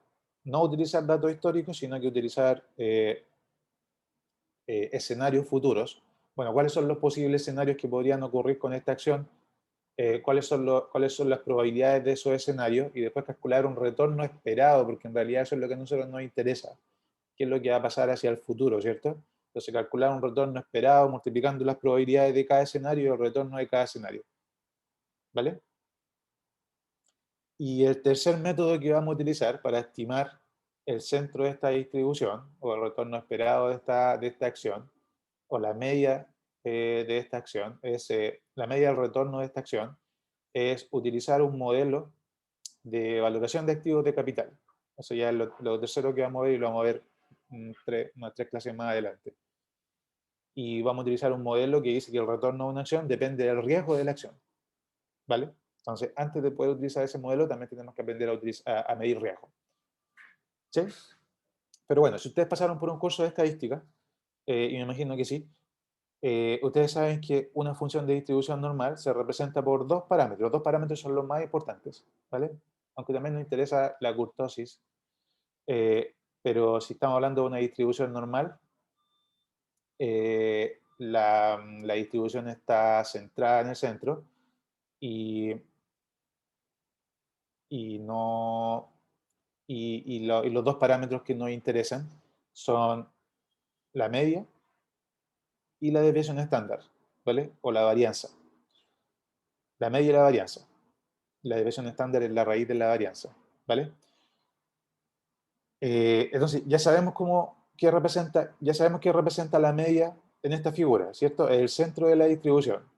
no utilizar datos históricos, sino que utilizar escenarios futuros. Bueno, ¿cuáles son los posibles escenarios que podrían ocurrir con esta acción? Cuáles son las probabilidades de esos escenarios y después calcular un retorno esperado, porque en realidad eso es lo que a nosotros nos interesa, qué es lo que va a pasar hacia el futuro, ¿cierto? Entonces calcular un retorno esperado multiplicando las probabilidades de cada escenario y el retorno de cada escenario, ¿vale? Y el tercer método que vamos a utilizar para estimar el centro de esta distribución o el retorno esperado de esta acción o la media de esta acción, es la media del retorno de esta acción, es utilizar un modelo de valoración de activos de capital. Eso ya es lo tercero que vamos a ver y lo vamos a ver unas tres clases más adelante. Y vamos a utilizar un modelo que dice que el retorno de una acción depende del riesgo de la acción, ¿vale? Entonces, antes de poder utilizar ese modelo, también tenemos que aprender a medir riesgo. ¿Sí? Pero bueno, si ustedes pasaron por un curso de estadística, y me imagino que sí, ustedes saben que una función de distribución normal se representa por dos parámetros. Los dos parámetros son los más importantes, ¿vale? Aunque también nos interesa la kurtosis. Pero si estamos hablando de una distribución normal, la distribución está centrada en el centro y no, y los dos parámetros que nos interesan son la media y la desviación estándar, ¿vale? O la varianza. La media y la varianza. La desviación estándar es la raíz de la varianza, ¿vale? Entonces, ya sabemos qué representa la media en esta figura, ¿cierto? Es el centro de la distribución.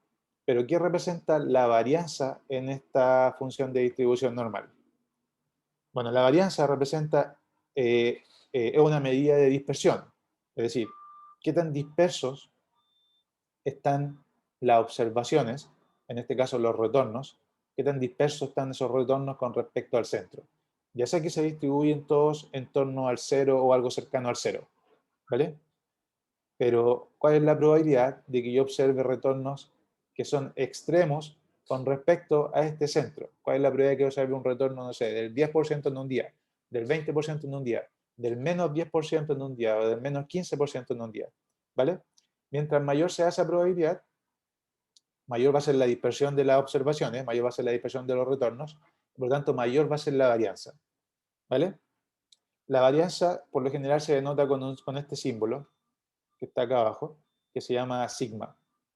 Pero ¿qué representa la varianza en esta función de distribución normal? Bueno, la varianza representa, es una medida de dispersión. Es decir, qué tan dispersos están las observaciones, en este caso los retornos, qué tan dispersos están esos retornos con respecto al centro. Ya sea que se distribuyen todos en torno al cero o algo cercano al cero, ¿vale? Pero, ¿cuál es la probabilidad de que yo observe retornos que son extremos con respecto a este centro? ¿Cuál es la probabilidad de que yo observe un retorno, no sé, del 10% en un día, del 20% en un día, del menos 10% en un día o del menos 15% en un día? ¿Vale? Mientras mayor sea esa probabilidad, mayor va a ser la dispersión de las observaciones, mayor va a ser la dispersión de los retornos, por lo tanto, mayor va a ser la varianza. ¿Vale? La varianza, por lo general, se denota con este símbolo, que está acá abajo, que se llama sigma.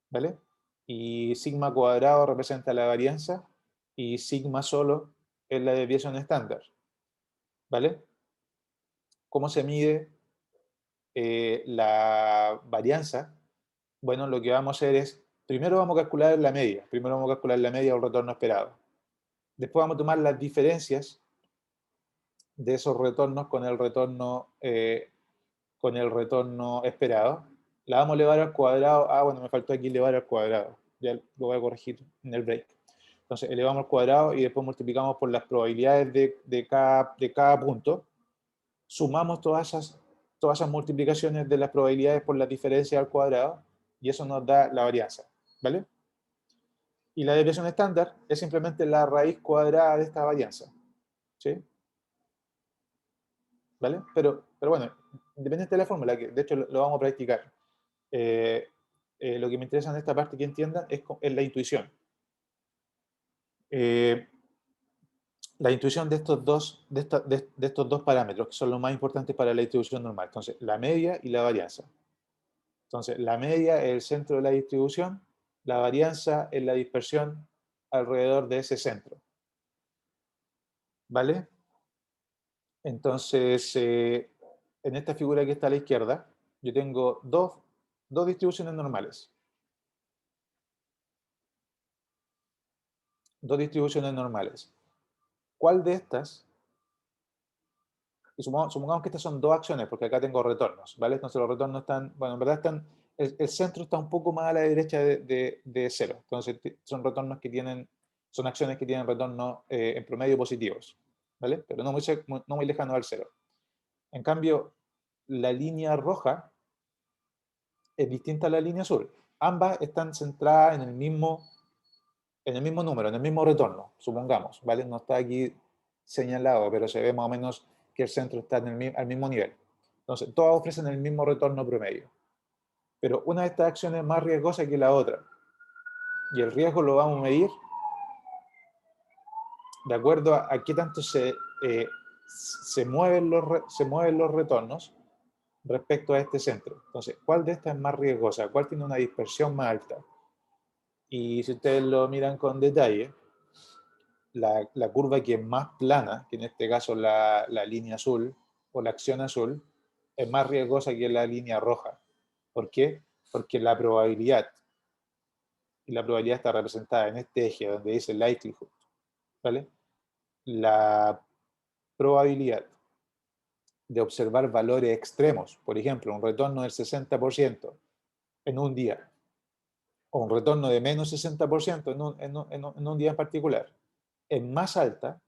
¿Vale? Y sigma cuadrado representa la varianza, y sigma solo es la desviación estándar. ¿Vale? ¿Cómo se mide la varianza? Bueno, lo que vamos a hacer es, primero vamos a calcular la media, o el retorno esperado. Después vamos a tomar las diferencias de esos retornos con el retorno esperado. La vamos a elevar al cuadrado. Ah, bueno, me faltó aquí elevar al cuadrado. Ya lo voy a corregir en el break. Entonces, elevamos al cuadrado y después multiplicamos por las probabilidades de cada punto. Sumamos todas esas multiplicaciones de las probabilidades por las diferencias al cuadrado y eso nos da la varianza. ¿Vale? Y la desviación estándar es simplemente la raíz cuadrada de esta varianza. ¿Sí? ¿Vale? Pero bueno, independiente de la fórmula, que de hecho lo vamos a practicar, lo que me interesa en esta parte que entiendan es la intuición. La intuición de estos dos parámetros, que son los más importantes para la distribución normal. Entonces, la media y la varianza. Entonces, la media es el centro de la distribución, la varianza es la dispersión alrededor de ese centro. ¿Vale? Entonces, en esta figura que está a la izquierda, yo tengo dos distribuciones normales. Dos distribuciones normales. ¿Cuál de estas? Y supongamos que estas son dos acciones, porque acá tengo retornos, ¿vale? Entonces los retornos están, bueno, en verdad están, el centro está un poco más a la derecha de cero. Entonces son retornos que tienen, son acciones que tienen retornos en promedio positivos, ¿vale? Pero no muy lejano al cero. En cambio, la línea roja es distinta a la línea azul. Ambas están centradas en el mismo número, en el mismo retorno, supongamos, ¿vale? No está aquí señalado, pero se ve más o menos que el centro está al mismo nivel. Entonces, todas ofrecen el mismo retorno promedio. Pero una de estas acciones es más riesgosa que la otra. Y el riesgo lo vamos a medir de acuerdo a qué tanto se mueven los retornos respecto a este centro. Entonces, ¿cuál de estas es más riesgosa? ¿Cuál tiene una dispersión más alta? Y si ustedes lo miran con detalle, la curva que es más plana, que en este caso la línea azul o la acción azul, es más riesgosa que la línea roja. ¿Por qué? Porque la probabilidad está representada en este eje donde dice likelihood, ¿vale? La probabilidad de observar valores extremos, por ejemplo, un retorno del 60% en un día, o un retorno de menos 60% en un día en particular, es más alta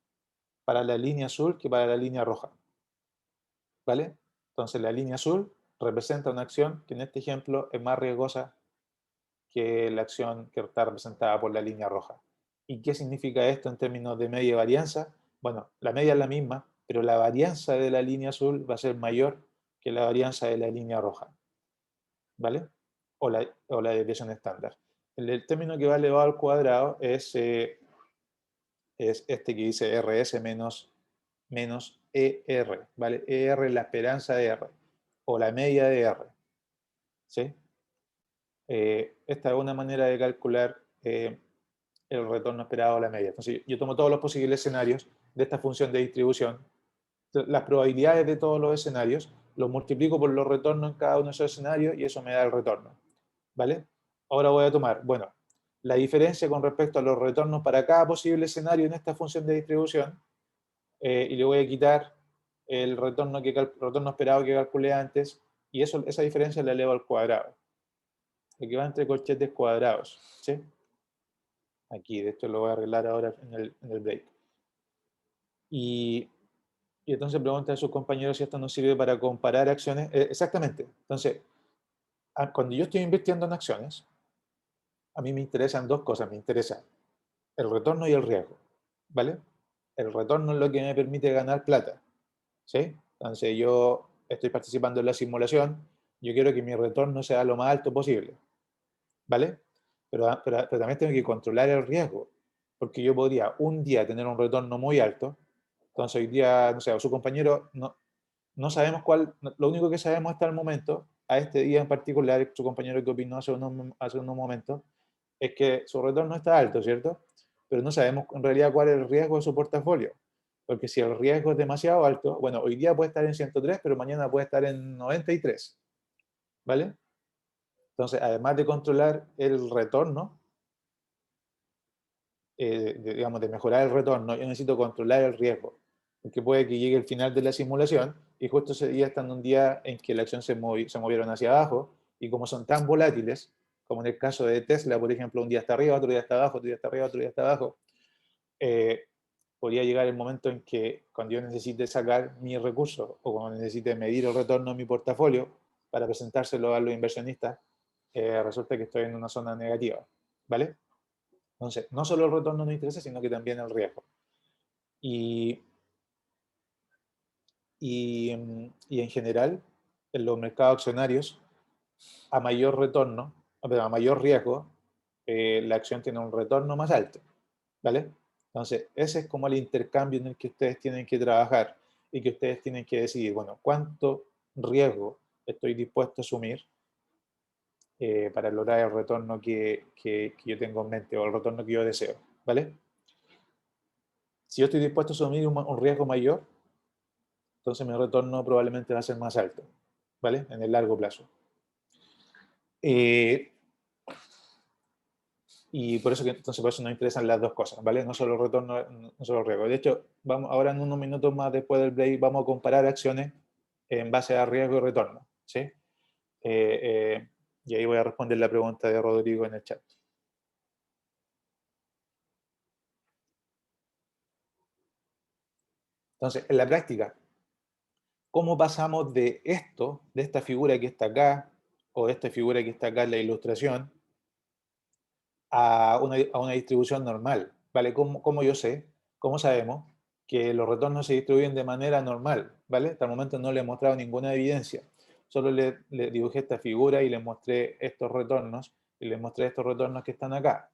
para la línea azul que para la línea roja. ¿Vale? Entonces la línea azul representa una acción que en este ejemplo es más riesgosa que la acción que está representada por la línea roja. ¿Y qué significa esto en términos de media y varianza? Bueno, la media es la misma, pero la varianza de la línea azul va a ser mayor que la varianza de la línea roja. ¿Vale? O la desviación estándar. El término que va elevado al cuadrado es este que dice RS menos ER, ¿vale? ER es la esperanza de R, o la media de R, ¿sí? Esta es una manera de calcular el retorno esperado a la media. Entonces, yo tomo todos los posibles escenarios de esta función de distribución, las probabilidades de todos los escenarios, los multiplico por los retornos en cada uno de esos escenarios y eso me da el retorno, ¿vale? Ahora voy a tomar, bueno, la diferencia con respecto a los retornos para cada posible escenario en esta función de distribución y le voy a quitar el retorno esperado que calculé antes y esa diferencia la elevo al cuadrado. Lo que va entre corchetes cuadrados, ¿sí? Aquí, de esto lo voy a arreglar ahora en el break. Y entonces pregunta a sus compañeros si esto nos sirve para comparar acciones. Exactamente. Entonces, cuando yo estoy invirtiendo en acciones, a mí me interesan dos cosas. Me interesa el retorno y el riesgo, ¿vale? El retorno es lo que me permite ganar plata, ¿sí? Entonces, yo estoy participando en la simulación, yo quiero que mi retorno sea lo más alto posible, ¿vale? Pero también tengo que controlar el riesgo, porque yo podría un día tener un retorno muy alto, entonces hoy día, no sé, su compañero, no sabemos cuál, lo único que sabemos hasta el momento, a este día en particular, su compañero que opinó hace unos momentos, es que su retorno está alto, ¿cierto? Pero no sabemos en realidad cuál es el riesgo de su portafolio. Porque si el riesgo es demasiado alto, bueno, hoy día puede estar en 103, pero mañana puede estar en 93, ¿vale? Entonces, además de controlar el retorno, digamos, de mejorar el retorno, yo necesito controlar el riesgo, porque puede que llegue el final de la simulación y justo ese día están un día en que la acción se movieron hacia abajo y como son tan volátiles, como en el caso de Tesla, por ejemplo, un día está arriba, otro día está abajo, otro día está arriba, otro día está abajo, eh, podría llegar el momento en que cuando yo necesite sacar mi recurso o cuando necesite medir el retorno de mi portafolio para presentárselo a los inversionistas, resulta que estoy en una zona negativa, ¿vale? Entonces, no solo el retorno nos interesa, sino que también el riesgo. Y en general, en los mercados accionarios, a mayor retorno, a mayor riesgo, la acción tiene un retorno más alto, ¿vale? Entonces, ese es como el intercambio en el que ustedes tienen que trabajar y que ustedes tienen que decidir, bueno, cuánto riesgo estoy dispuesto a asumir para lograr el retorno que yo tengo en mente o el retorno que yo deseo, ¿vale? Si yo estoy dispuesto a asumir un riesgo mayor, entonces mi retorno probablemente va a ser más alto, ¿vale? En el largo plazo. Y por eso, entonces por eso nos interesan las dos cosas, ¿vale? No solo el retorno, no solo el riesgo. De hecho, vamos, ahora en unos minutos más después del break vamos a comparar acciones en base a riesgo y retorno, ¿sí? Y ahí voy a responder la pregunta de Rodrigo en el chat. Entonces, en la práctica, ¿cómo pasamos de esto, de esta figura que está acá, o de esta figura que está acá en la ilustración, a una distribución normal? ¿Vale? ¿Cómo yo sé? ¿Cómo sabemos que los retornos se distribuyen de manera normal? ¿Vale? Hasta el momento no le he mostrado ninguna evidencia. Solo le dibujé esta figura y le mostré estos retornos, y les mostré estos retornos que están acá.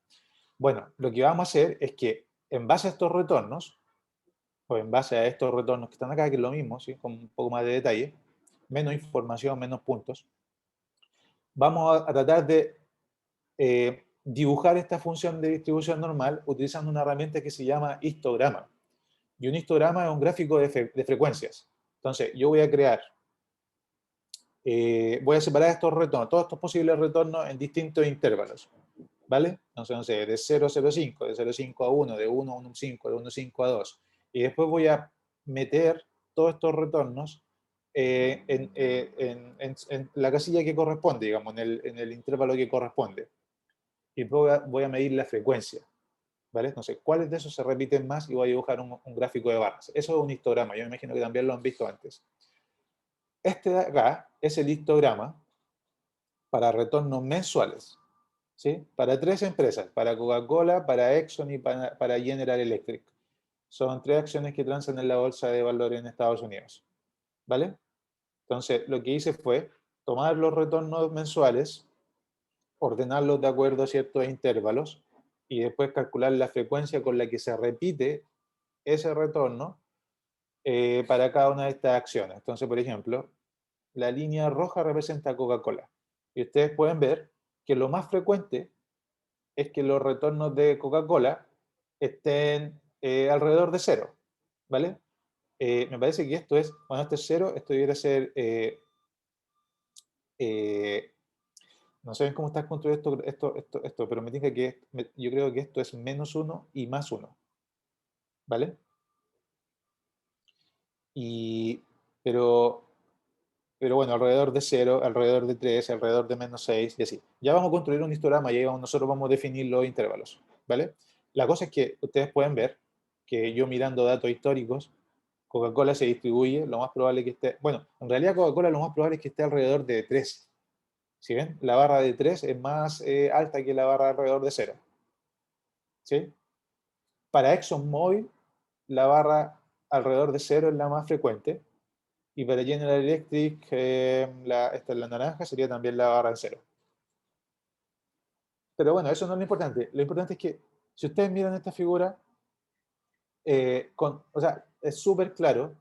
Bueno, lo que vamos a hacer es que en base a estos retornos, o en base a estos retornos que están acá, que es lo mismo, ¿sí? Con un poco más de detalle, menos información, menos puntos, vamos a tratar de dibujar esta función de distribución normal utilizando una herramienta que se llama histograma. Y un histograma es un gráfico de frecuencias. Entonces, yo voy a crear, voy a separar estos retornos, todos estos posibles retornos en distintos intervalos. ¿Vale? Entonces, no sé, de 0 a 0,5, de 0,5 a 1, de 1 a 1,5, de 1,5 a 2. Y después voy a meter todos estos retornos en la casilla que corresponde, digamos, en el intervalo que corresponde. Y voy a medir la frecuencia, ¿vale? Entonces, ¿cuáles de esos se repiten más? Y voy a dibujar un gráfico de barras. Eso es un histograma, yo me imagino que también lo han visto antes. Este de acá es el histograma para retornos mensuales, ¿sí? Para tres empresas, para Coca-Cola, para Exxon y para General Electric. Son tres acciones que transan en la bolsa de valores en Estados Unidos, ¿vale? Entonces, lo que hice fue tomar los retornos mensuales ordenarlos de acuerdo a ciertos intervalos y después calcular la frecuencia con la que se repite ese retorno para cada una de estas acciones. Entonces, por ejemplo, la línea roja representa Coca-Cola. Y ustedes pueden ver que lo más frecuente es que los retornos de Coca-Cola estén alrededor de cero, ¿vale? Me parece que esto es, bueno, este es cero, esto debería ser, no sé cómo está construido esto, pero me dice que yo creo que esto es menos 1 y más 1, ¿vale? Y, pero bueno, alrededor de 0, alrededor de 3, alrededor de menos 6 y así. Ya vamos a construir un histograma y ahí nosotros vamos a definir los intervalos, ¿vale? La cosa es que ustedes pueden ver que yo mirando datos históricos, Coca-Cola se distribuye, lo más probable que esté, bueno, en realidad Coca-Cola lo más probable es que esté alrededor de 3. ¿Sí ven? La barra de 3 es más alta que la barra alrededor de 0. ¿Sí? Para ExxonMobil, la barra alrededor de 0 es la más frecuente. Y para General Electric, esta es la naranja, sería también la barra de 0. Pero bueno, eso no es lo importante. Lo importante es que si ustedes miran esta figura, o sea, es súper claro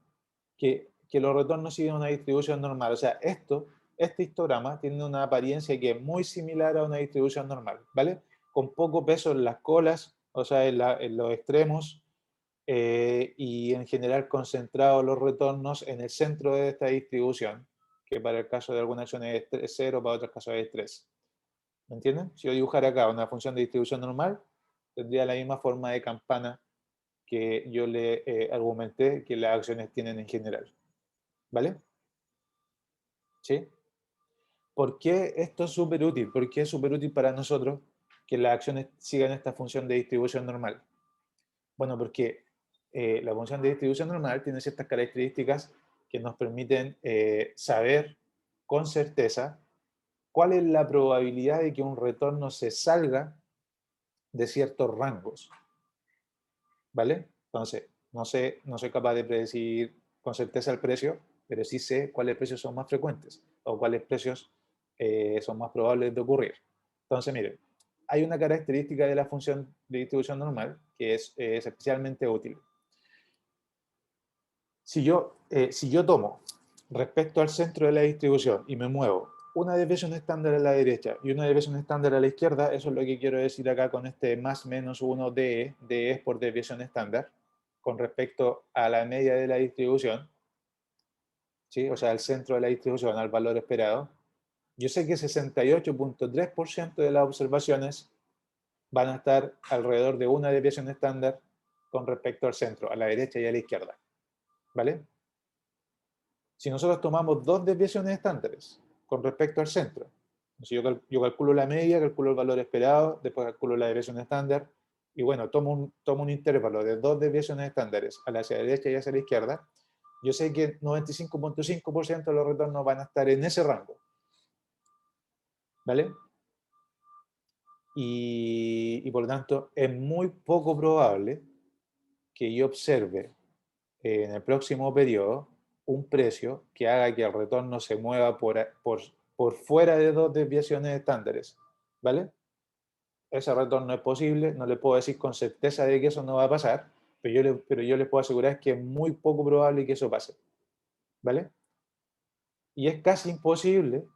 que los retornos siguen una distribución normal. O sea, este histograma tiene una apariencia que es muy similar a una distribución normal, ¿vale? Con poco peso en las colas, o sea, en los extremos, y en general concentrados los retornos en el centro de esta distribución, que para el caso de algunas acciones es 0, para otros casos es 3. ¿Me entienden? Si yo dibujara acá una función de distribución normal, tendría la misma forma de campana que yo le argumenté que las acciones tienen en general. ¿Vale? ¿Sí? ¿Por qué esto es súper útil? ¿Por qué es súper útil para nosotros que las acciones sigan esta función de distribución normal? Bueno, porque la función de distribución normal tiene ciertas características que nos permiten saber con certeza cuál es la probabilidad de que un retorno se salga de ciertos rangos. ¿Vale? Entonces, no soy capaz de predecir con certeza el precio, pero sí sé cuáles precios son más frecuentes o cuáles precios son más probables de ocurrir. Entonces, miren, hay una característica de la función de distribución normal que es especialmente útil. Si yo tomo respecto al centro de la distribución y me muevo una desviación estándar a la derecha y una desviación estándar a la izquierda, eso es lo que quiero decir acá con este más menos 1 DE, DE es por desviación estándar, con respecto a la media de la distribución, ¿sí? O sea, al centro de la distribución, al valor esperado. Yo sé que 68.3% de las observaciones van a estar alrededor de una desviación estándar con respecto al centro, a la derecha y a la izquierda. ¿Vale? Si nosotros tomamos dos desviaciones estándares con respecto al centro, yo calculo la media, calculo el valor esperado, después calculo la desviación estándar, y bueno, tomo un intervalo de dos desviaciones estándares hacia la derecha y hacia la izquierda, yo sé que 95.5% de los retornos van a estar en ese rango. ¿Vale? Y por lo tanto, es muy poco probable que yo observe en el próximo periodo un precio que haga que el retorno se mueva por fuera de dos desviaciones estándares. ¿Vale? Ese retorno es posible, no le puedo decir con certeza de que eso no va a pasar, pero yo les puedo asegurar que es muy poco probable que eso pase. ¿Vale? Y es casi imposible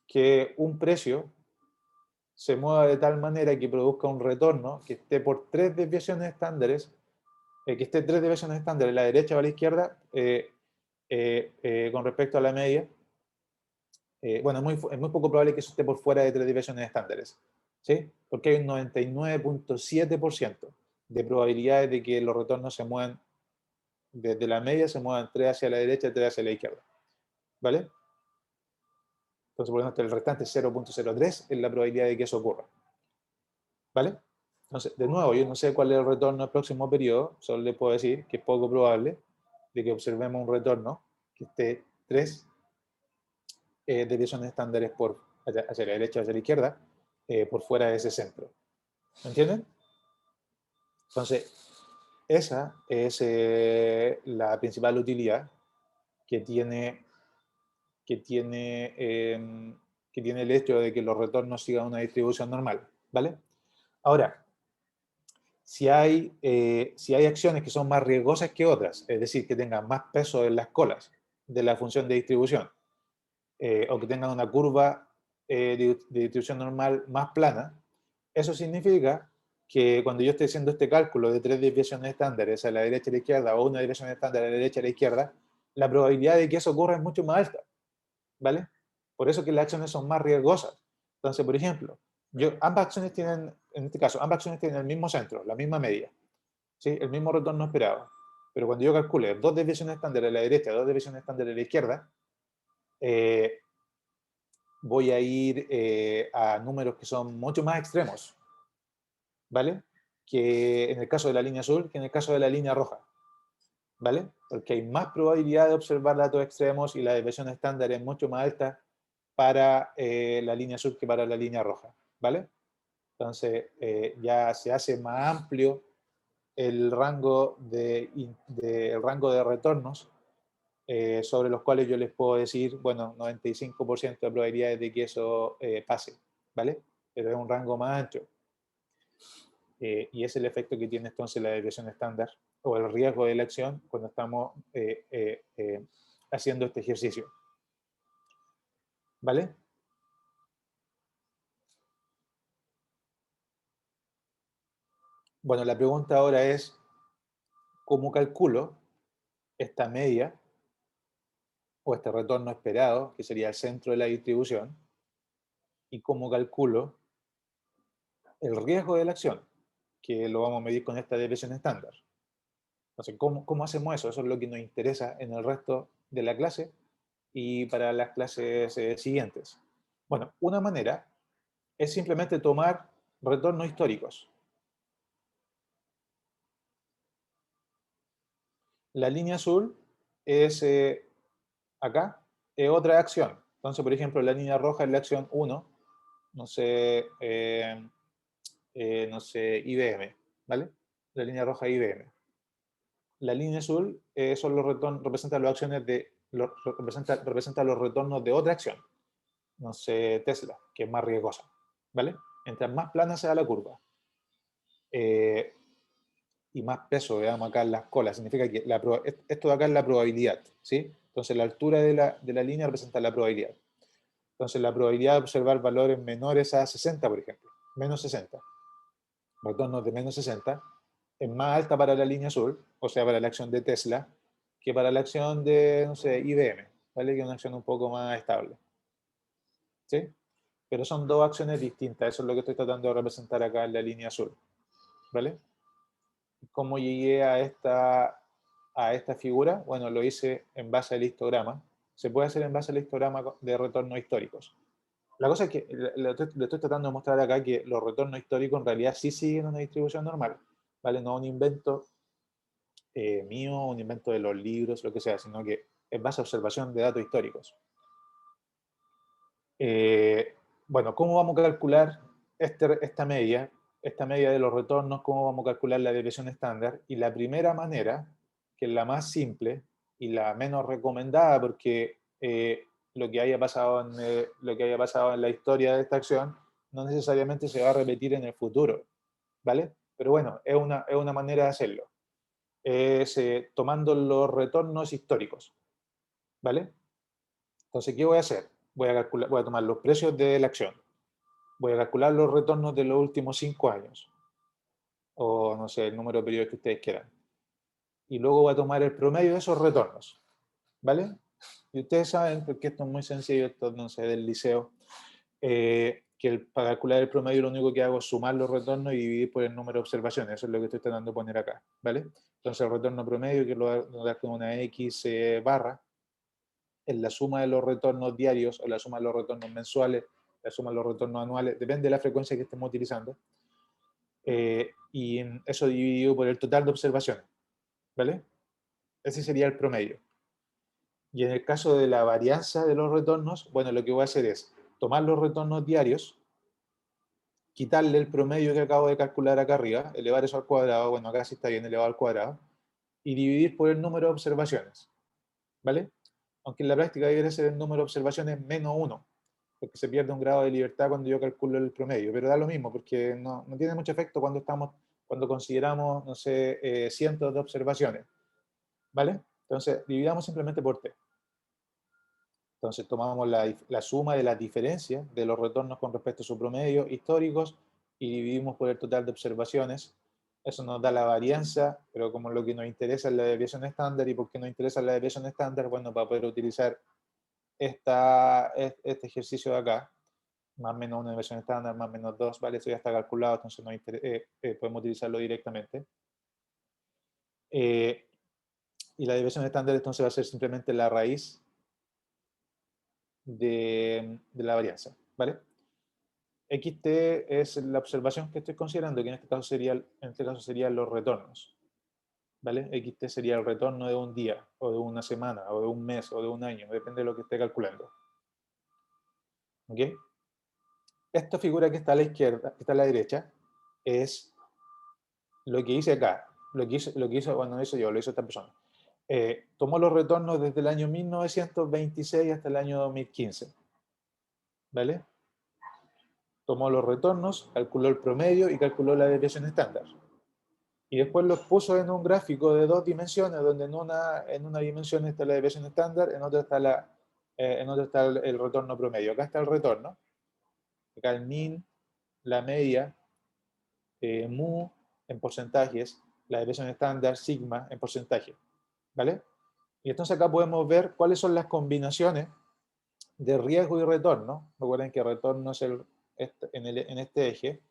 que un precio se mueva de tal manera que produzca un retorno que esté por tres desviaciones estándares, que esté tres desviaciones estándares, la derecha o a la izquierda, con respecto a la media. Bueno, es muy poco probable que eso esté por fuera de tres desviaciones estándares, ¿sí? Porque hay un 99.7% de probabilidades de que los retornos se muevan desde la media, se muevan tres hacia la derecha y tres hacia la izquierda. ¿Vale? Entonces, por lo tanto, el restante 0.03 es la probabilidad de que eso ocurra. ¿Vale? Entonces, de nuevo, yo no sé cuál es el retorno del próximo periodo, solo les puedo decir que es poco probable de que observemos un retorno que esté tres desviaciones estándares hacia la derecha o hacia la izquierda, por fuera de ese centro. ¿Me entienden? Entonces, esa es la principal utilidad que tiene que tiene el hecho de que los retornos sigan una distribución normal, ¿vale? Ahora, si hay acciones que son más riesgosas que otras, es decir, que tengan más peso en las colas de la función de distribución, o que tengan una curva de distribución normal más plana, eso significa que cuando yo estoy haciendo este cálculo de 3 desviaciones estándares a la derecha y a la izquierda, o una desviación estándar a la derecha y a la izquierda, la probabilidad de que eso ocurra es mucho más alta, ¿vale? Por eso que las acciones son más riesgosas. Entonces, por ejemplo, ambas acciones tienen, en este caso, ambas acciones tienen el mismo centro, la misma media, ¿sí? El mismo retorno esperado. Pero cuando yo calcule 2 desviaciones estándar a la derecha, 2 desviaciones estándar a la izquierda, voy a ir a números que son mucho más extremos, ¿vale? Que en el caso de la línea azul, que en el caso de la línea roja, ¿vale? Porque hay más probabilidad de observar datos extremos y la desviación estándar es mucho más alta para la línea azul que para la línea roja, ¿vale? Entonces ya se hace más amplio el rango de retornos sobre los cuales yo les puedo decir, bueno, 95% de probabilidades de que eso pase, ¿vale? Pero es un rango más ancho. Y es el efecto que tiene entonces la desviación estándar o el riesgo de la acción cuando estamos haciendo este ejercicio. ¿Vale? Bueno, la pregunta ahora es, ¿cómo calculo esta media o este retorno esperado, que sería el centro de la distribución, y cómo calculo el riesgo de la acción, que lo vamos a medir con esta desviación estándar? Entonces, ¿cómo hacemos eso? Eso es lo que nos interesa en el resto de la clase y para las clases siguientes. Bueno, una manera es simplemente tomar retornos históricos. La línea azul es acá, es otra acción. Entonces, por ejemplo, la línea roja es la acción 1, no sé, no sé, IBM, ¿vale? La línea roja IBM. La línea azul son los retornos, representa las acciones de, representa los retornos de otra acción, no sé, Tesla, que es más riesgosa, ¿vale? Mientras más plana sea la curva y más peso veamos acá en las colas, significa que esto de acá es la probabilidad, ¿sí? Entonces la altura de la línea representa la probabilidad. Entonces la probabilidad de observar valores menores a 60, por ejemplo, menos 60, retornos de menos 60, es más alta para la línea azul, o sea, para la acción de Tesla, que para la acción de, no sé, IBM, ¿vale? Que es una acción un poco más estable, ¿sí? Pero son dos acciones distintas, eso es lo que estoy tratando de representar acá en la línea azul, ¿vale? ¿Cómo llegué a esta figura? Bueno, lo hice en base al histograma. Se puede hacer en base al histograma de retornos históricos. La cosa es que le estoy tratando de mostrar acá que los retornos históricos en realidad sí siguen una distribución normal, ¿vale? No un invento mío, un invento de los libros, lo que sea, sino que es base a observación de datos históricos. Bueno, ¿cómo vamos a calcular esta media de los retornos? ¿Cómo vamos a calcular la desviación estándar? Y la primera manera, que es la más simple y la menos recomendada, porque lo que haya pasado en la historia de esta acción no necesariamente se va a repetir en el futuro, ¿vale? Pero bueno, es una manera de hacerlo. Es tomando los retornos históricos, ¿vale? Entonces, ¿qué voy a hacer? Voy a tomar los precios de la acción. Voy a calcular los retornos de los últimos 5 años. O, no sé, el número de periodos que ustedes quieran. Y luego voy a tomar el promedio de esos retornos. ¿Vale? Y ustedes saben, porque esto es muy sencillo, esto no sé, del liceo, para calcular el promedio lo único que hago es sumar los retornos y dividir por el número de observaciones. Eso es lo que estoy tratando de poner acá. ¿Vale? Entonces el retorno promedio, que lo da con una X barra, es la suma de los retornos diarios o la suma de los retornos mensuales, la suma de los retornos anuales, depende de la frecuencia que estemos utilizando, y eso dividido por el total de observaciones, ¿vale? Ese sería el promedio. Y en el caso de la varianza de los retornos, bueno, lo que voy a hacer es tomar los retornos diarios, quitarle el promedio que acabo de calcular acá arriba, elevar eso al cuadrado, bueno, acá sí está bien elevado al cuadrado, y dividir por el número de observaciones, ¿vale? Aunque en la práctica debería ser el número de observaciones menos 1, porque se pierde un grado de libertad cuando yo calculo el promedio, pero da lo mismo, porque no tiene mucho efecto cuando consideramos, no sé, cientos de observaciones, ¿vale? Entonces, dividamos simplemente por t. Entonces, tomamos la suma de las diferencias de los retornos con respecto a su promedio históricos y dividimos por el total de observaciones. Eso nos da la varianza, pero como lo que nos interesa es la desviación estándar, ¿y por qué nos interesa la desviación estándar? Bueno, para poder utilizar este ejercicio de acá, más o menos una desviación estándar, más o menos 2, ¿vale? Eso ya está calculado, entonces podemos utilizarlo directamente. Y la desviación estándar entonces va a ser simplemente la raíz de la varianza, ¿vale? XT es la observación que estoy considerando, que en este caso serían los retornos, ¿vale? XT sería el retorno de un día, o de una semana, o de un mes, o de un año, depende de lo que esté calculando. ¿Ok? Esta figura que está a la izquierda, que está a la derecha, es lo que hice acá, lo que hizo, bueno, no hice yo, lo hizo esta persona. Tomó los retornos desde el año 1926 hasta el año 2015, ¿vale? Tomó los retornos, calculó el promedio y calculó la desviación estándar. Y después los puso en un gráfico de 2 dimensiones, donde en una dimensión está la desviación estándar, en otra está el retorno promedio. Acá está el retorno, acá el mean, la media, mu en porcentajes, la desviación estándar, sigma en porcentaje, ¿vale? Y entonces acá podemos ver cuáles son las combinaciones de riesgo y retorno. Recuerden que retorno es en este eje,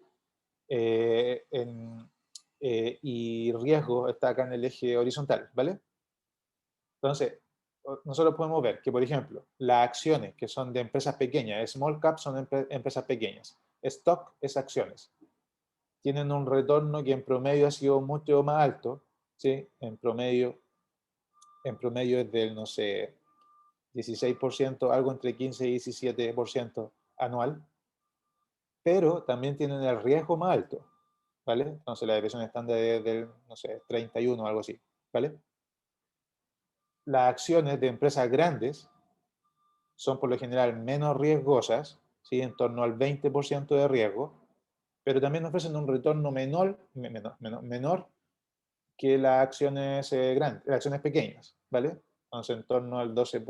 y riesgo está acá en el eje horizontal, ¿vale? Entonces, nosotros podemos ver que, por ejemplo, las acciones que son de empresas pequeñas, small cap son empresas pequeñas, stock es acciones, tienen un retorno que en promedio ha sido mucho más alto, ¿sí? En promedio es del, no sé, 16%, algo entre 15 y 17% anual, pero también tienen el riesgo más alto, ¿vale? Entonces la desviación estándar es del, no sé, 31 o algo así, ¿vale? Las acciones de empresas grandes son por lo general menos riesgosas, ¿sí? En torno al 20% de riesgo, pero también ofrecen un retorno menor que las acciones grandes, las acciones pequeñas, ¿vale? Entonces en torno al 12,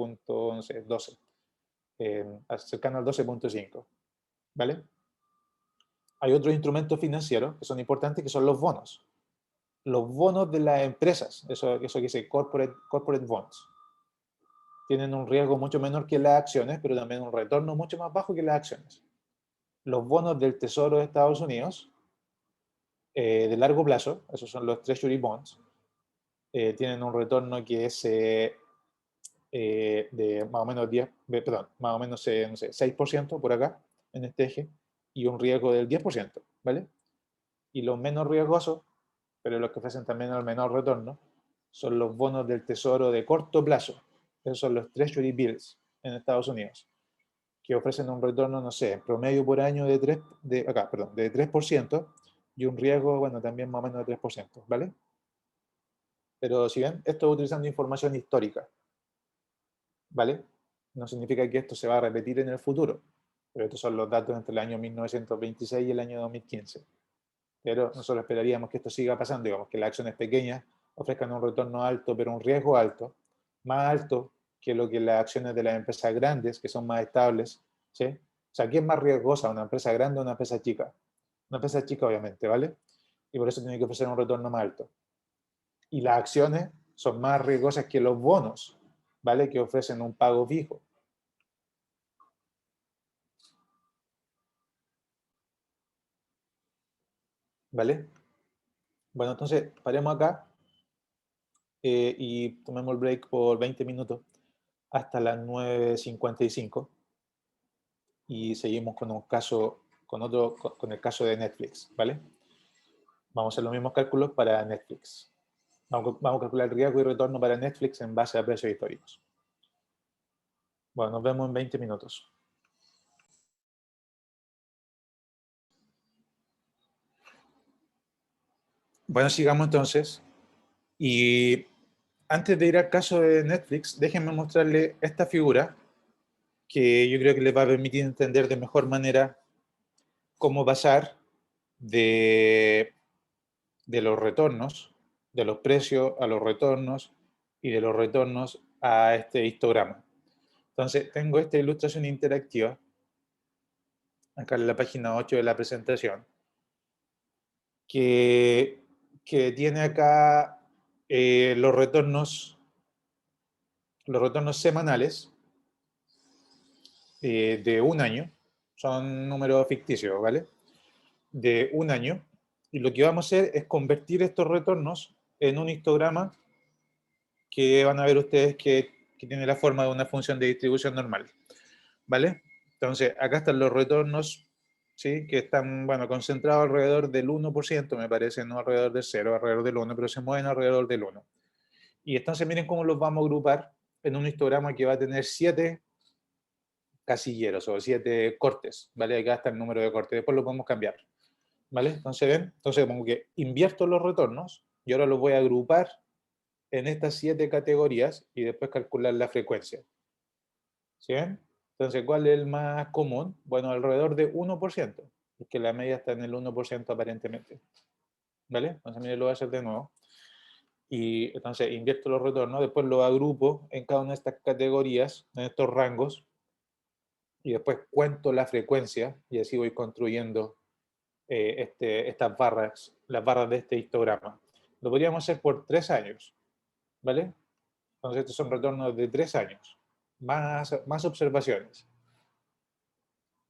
cercano al 12.5, ¿vale? Hay otros instrumentos financieros que son importantes, que son los bonos. Los bonos de las empresas, eso que dice corporate bonds, tienen un riesgo mucho menor que las acciones, pero también un retorno mucho más bajo que las acciones. Los bonos del Tesoro de Estados Unidos, de largo plazo, esos son los Treasury Bonds, tienen un retorno que es de más o menos más o menos no sé, 6% por acá, en este eje, y un riesgo del 10%, ¿vale? Y los menos riesgosos, pero los que ofrecen también el menor retorno, son los bonos del Tesoro de corto plazo. Esos son los Treasury Bills en Estados Unidos, que ofrecen un retorno, no sé, en promedio por año de 3% y un riesgo, bueno, también más o menos de 3%, ¿vale? Pero si ven, esto es utilizando información histórica, ¿vale? No significa que esto se va a repetir en el futuro, pero estos son los datos entre el año 1926 y el año 2015. Pero nosotros esperaríamos que esto siga pasando, digamos, que las acciones pequeñas ofrezcan un retorno alto, pero un riesgo alto, más alto que lo que las acciones de las empresas grandes, que son más estables, ¿sí? O sea, ¿qué es más riesgosa, una empresa grande o una empresa chica? Una empresa chica, obviamente, ¿vale? Y por eso tiene que ofrecer un retorno más alto. Y las acciones son más riesgosas que los bonos, ¿vale? Que ofrecen un pago fijo. ¿Vale? Bueno, entonces paremos acá y tomemos el break por 20 minutos hasta las 9:55 y seguimos con un caso, con el caso de Netflix, ¿vale? Vamos a hacer los mismos cálculos para Netflix. Vamos a calcular el riesgo y retorno para Netflix en base a precios históricos. Bueno, nos vemos en 20 minutos. Bueno, sigamos entonces. Y antes de ir al caso de Netflix, déjenme mostrarle esta figura, que yo creo que les va a permitir entender de mejor manera cómo pasar de los retornos, de los precios a los retornos y de los retornos a este histograma. Entonces, tengo esta ilustración interactiva, acá en la página 8 de la presentación, que tiene acá los retornos semanales de un año, son números ficticios, ¿vale? De un año, y lo que vamos a hacer es convertir estos retornos en un histograma que van a ver ustedes que tiene la forma de una función de distribución normal, ¿vale? Entonces, acá están los retornos, ¿sí? Que están, bueno, concentrados alrededor del 1%, me parece, no alrededor del 0, alrededor del 1, pero se mueven alrededor del 1. Y entonces miren cómo los vamos a agrupar en un histograma que va a tener 7 casilleros o 7 cortes, ¿vale? Acá está el número de cortes, después lo podemos cambiar, ¿vale? Entonces, ¿ven? Entonces, como que invierto los retornos y ahora los voy a agrupar en estas 7 categorías y después calcular la frecuencia. ¿Sí ven? Entonces, ¿cuál es el más común? Bueno, alrededor de 1%, porque la media está en el 1% aparentemente. ¿Vale? Entonces, miren, lo voy a hacer de nuevo. Y entonces invierto los retornos, después los agrupo en cada una de estas categorías, en estos rangos, y después cuento la frecuencia, y así voy construyendo estas barras, las barras de este histograma. Lo podríamos hacer por 3 años, ¿vale? Entonces estos son retornos de 3 años, más observaciones.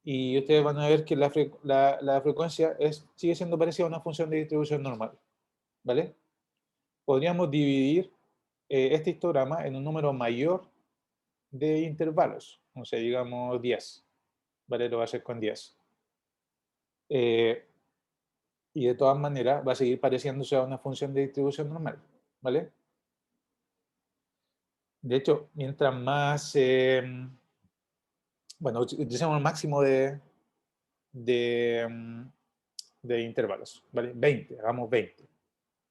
Y ustedes van a ver que la frecuencia sigue siendo parecida a una función de distribución normal, ¿vale? Podríamos dividir este histograma en un número mayor de intervalos, o sea, digamos 10, ¿vale? Lo va a hacer con 10. Y de todas maneras va a seguir pareciéndose a una función de distribución normal, ¿vale? De hecho, mientras más, bueno, utilicemos el máximo de intervalos, ¿vale? 20, hagamos 20.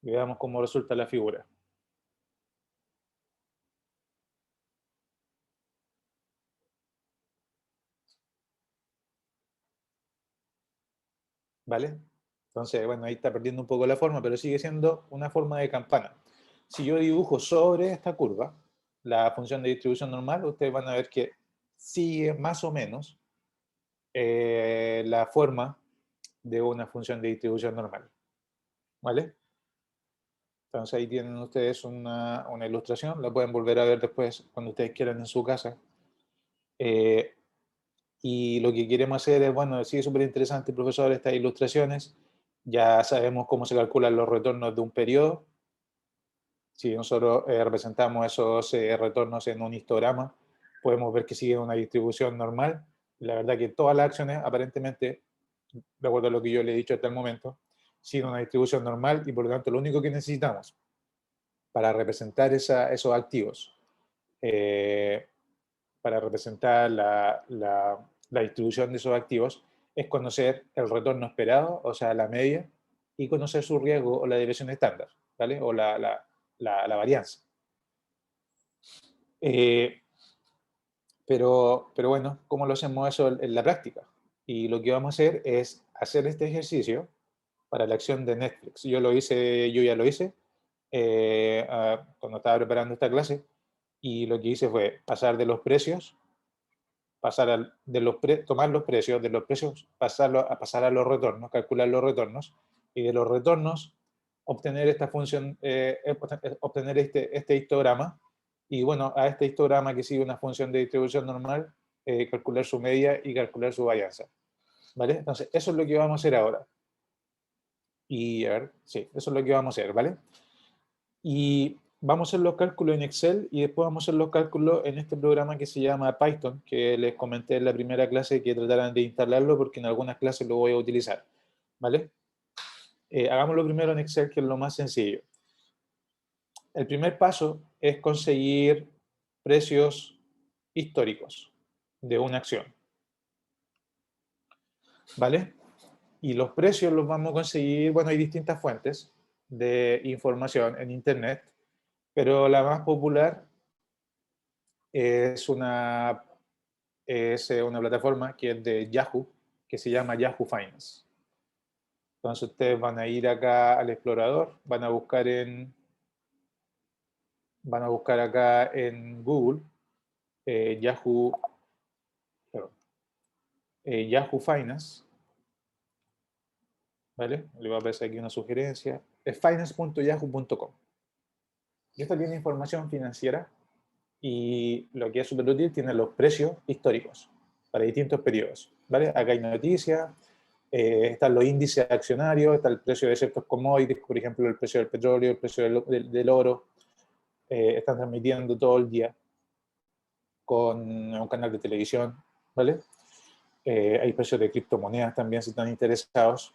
Y veamos cómo resulta la figura. ¿Vale? Entonces, bueno, ahí está perdiendo un poco la forma, pero sigue siendo una forma de campana. Si yo dibujo sobre esta curva la función de distribución normal, ustedes van a ver que sigue más o menos la forma de una función de distribución normal. ¿Vale? Entonces ahí tienen ustedes una ilustración, la pueden volver a ver después cuando ustedes quieran en su casa. Y lo que queremos hacer es, bueno, sí es súper interesante, profesor, estas ilustraciones. Ya sabemos cómo se calculan los retornos de un periodo. Si nosotros representamos esos retornos en un histograma, podemos ver que sigue una distribución normal. La verdad que todas las acciones, aparentemente, de acuerdo a lo que yo le he dicho hasta el momento, siguen una distribución normal y por lo tanto lo único que necesitamos para representar esos activos, para representar la distribución de esos activos, es conocer el retorno esperado, o sea, la media, y conocer su riesgo o la desviación estándar, ¿vale? O la varianza. Pero bueno, ¿cómo lo hacemos eso en la práctica? Y lo que vamos a hacer es hacer este ejercicio para la acción de Netflix. Yo ya lo hice cuando estaba preparando esta clase, y lo que hice fue pasar de los precios, tomar los precios, de los precios pasar a los retornos, calcular los retornos, y de los retornos obtener esta función, obtener este histograma, y bueno, a este histograma que sigue una función de distribución normal, calcular su media y calcular su varianza. ¿Vale? Entonces, eso es lo que vamos a hacer ahora. Y a ver, sí, eso es lo que vamos a hacer, ¿vale? Y vamos a hacer los cálculos en Excel y después vamos a hacer los cálculos en este programa que se llama Python, que les comenté en la primera clase que trataran de instalarlo porque en algunas clases lo voy a utilizar, ¿vale? Hagámoslo primero en Excel, que es lo más sencillo. El primer paso es conseguir precios históricos de una acción, ¿vale? Y los precios los vamos a conseguir, bueno, hay distintas fuentes de información en Internet, pero la más popular es una es una plataforma que es de Yahoo, que se llama Yahoo Finance. Entonces ustedes van a ir acá al explorador, van a buscar acá en Google Yahoo Finance, ¿vale? Le va a aparecer aquí una sugerencia, es finance.yahoo.com. Y esta tiene información financiera y lo que es súper útil, tiene los precios históricos para distintos periodos, ¿vale? Acá hay noticias, están los índices accionarios, está el precio de ciertos commodities, por ejemplo, el precio del petróleo, el precio del oro. Están transmitiendo todo el día con un canal de televisión, ¿vale? Hay precios de criptomonedas también, si están interesados.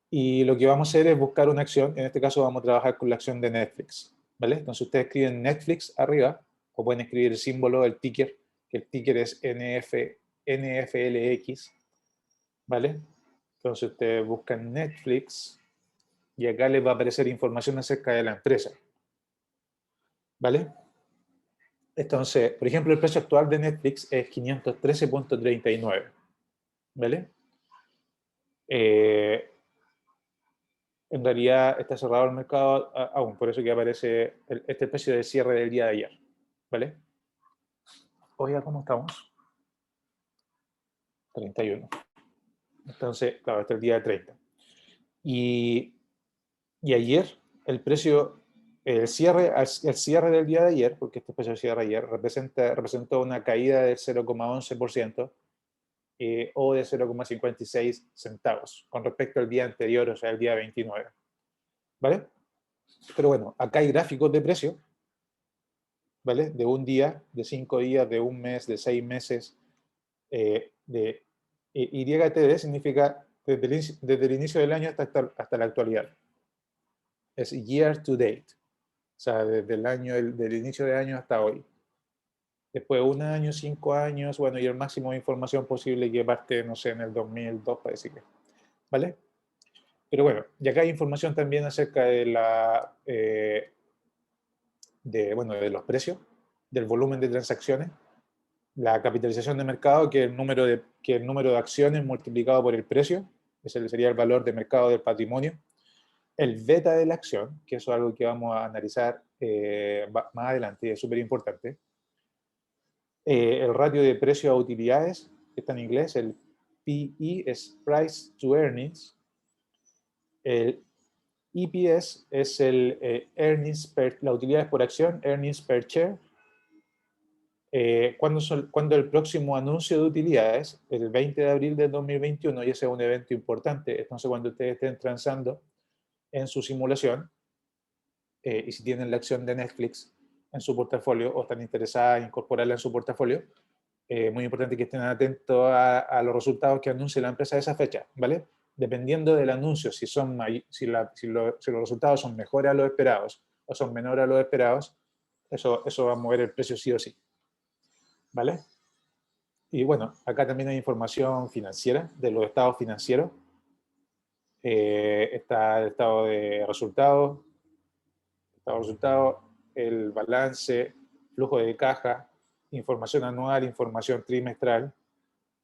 Y lo que vamos a hacer es buscar una acción, en este caso vamos a trabajar con la acción de Netflix, ¿vale? Entonces ustedes escriben Netflix arriba, o pueden escribir el símbolo, el ticker, que el ticker es NFLX, ¿vale? Entonces ustedes buscan Netflix, y acá les va a aparecer información acerca de la empresa, ¿vale? Entonces, por ejemplo, el precio actual de Netflix es 513.39, ¿vale? En realidad está cerrado el mercado aún, por eso que aparece este precio de cierre del día de ayer, ¿vale? Oiga, ¿cómo estamos? 31. Entonces, claro, este es el día de 30. Y ayer, el precio, el cierre del día de ayer, porque este precio de cierre ayer, representó una caída del 0,11% o de 0,56 centavos con respecto al día anterior, o sea, el día 29. ¿Vale? Pero bueno, acá hay gráficos de precio, ¿vale? De un día, de 5 días, de un mes, de 6 meses. YTD significa desde el inicio del año hasta la actualidad. Es year to date. O sea, desde del inicio del año hasta hoy. Después de un año, 5 años, bueno, y el máximo de información posible que parte, no sé, en el 2002, parece que. ¿Vale? Pero bueno, y acá hay información también acerca de de los precios, del volumen de transacciones, la capitalización de mercado, que es el número de acciones multiplicado por el precio, ese sería el valor de mercado del patrimonio, el beta de la acción, que eso es algo que vamos a analizar más adelante, es súper importante, el ratio de precio a utilidades, que está en inglés, el PE es Price to Earnings, el EPS es el la utilidad por acción, earnings per share. ¿Cuándo el próximo anuncio de utilidades? El 20 de abril del 2021, y ese es un evento importante. Entonces, cuando ustedes estén transando en su simulación, y si tienen la acción de Netflix en su portafolio o están interesadas en incorporarla en su portafolio, muy importante que estén atentos a los resultados que anuncie la empresa de esa fecha, ¿vale? Dependiendo del anuncio, si los resultados son mejores a los esperados o son menores a los esperados, eso va a mover el precio sí o sí, ¿vale? Y bueno, acá también hay información financiera de los estados financieros. Está el estado de resultados, el balance, flujo de caja, información anual, información trimestral.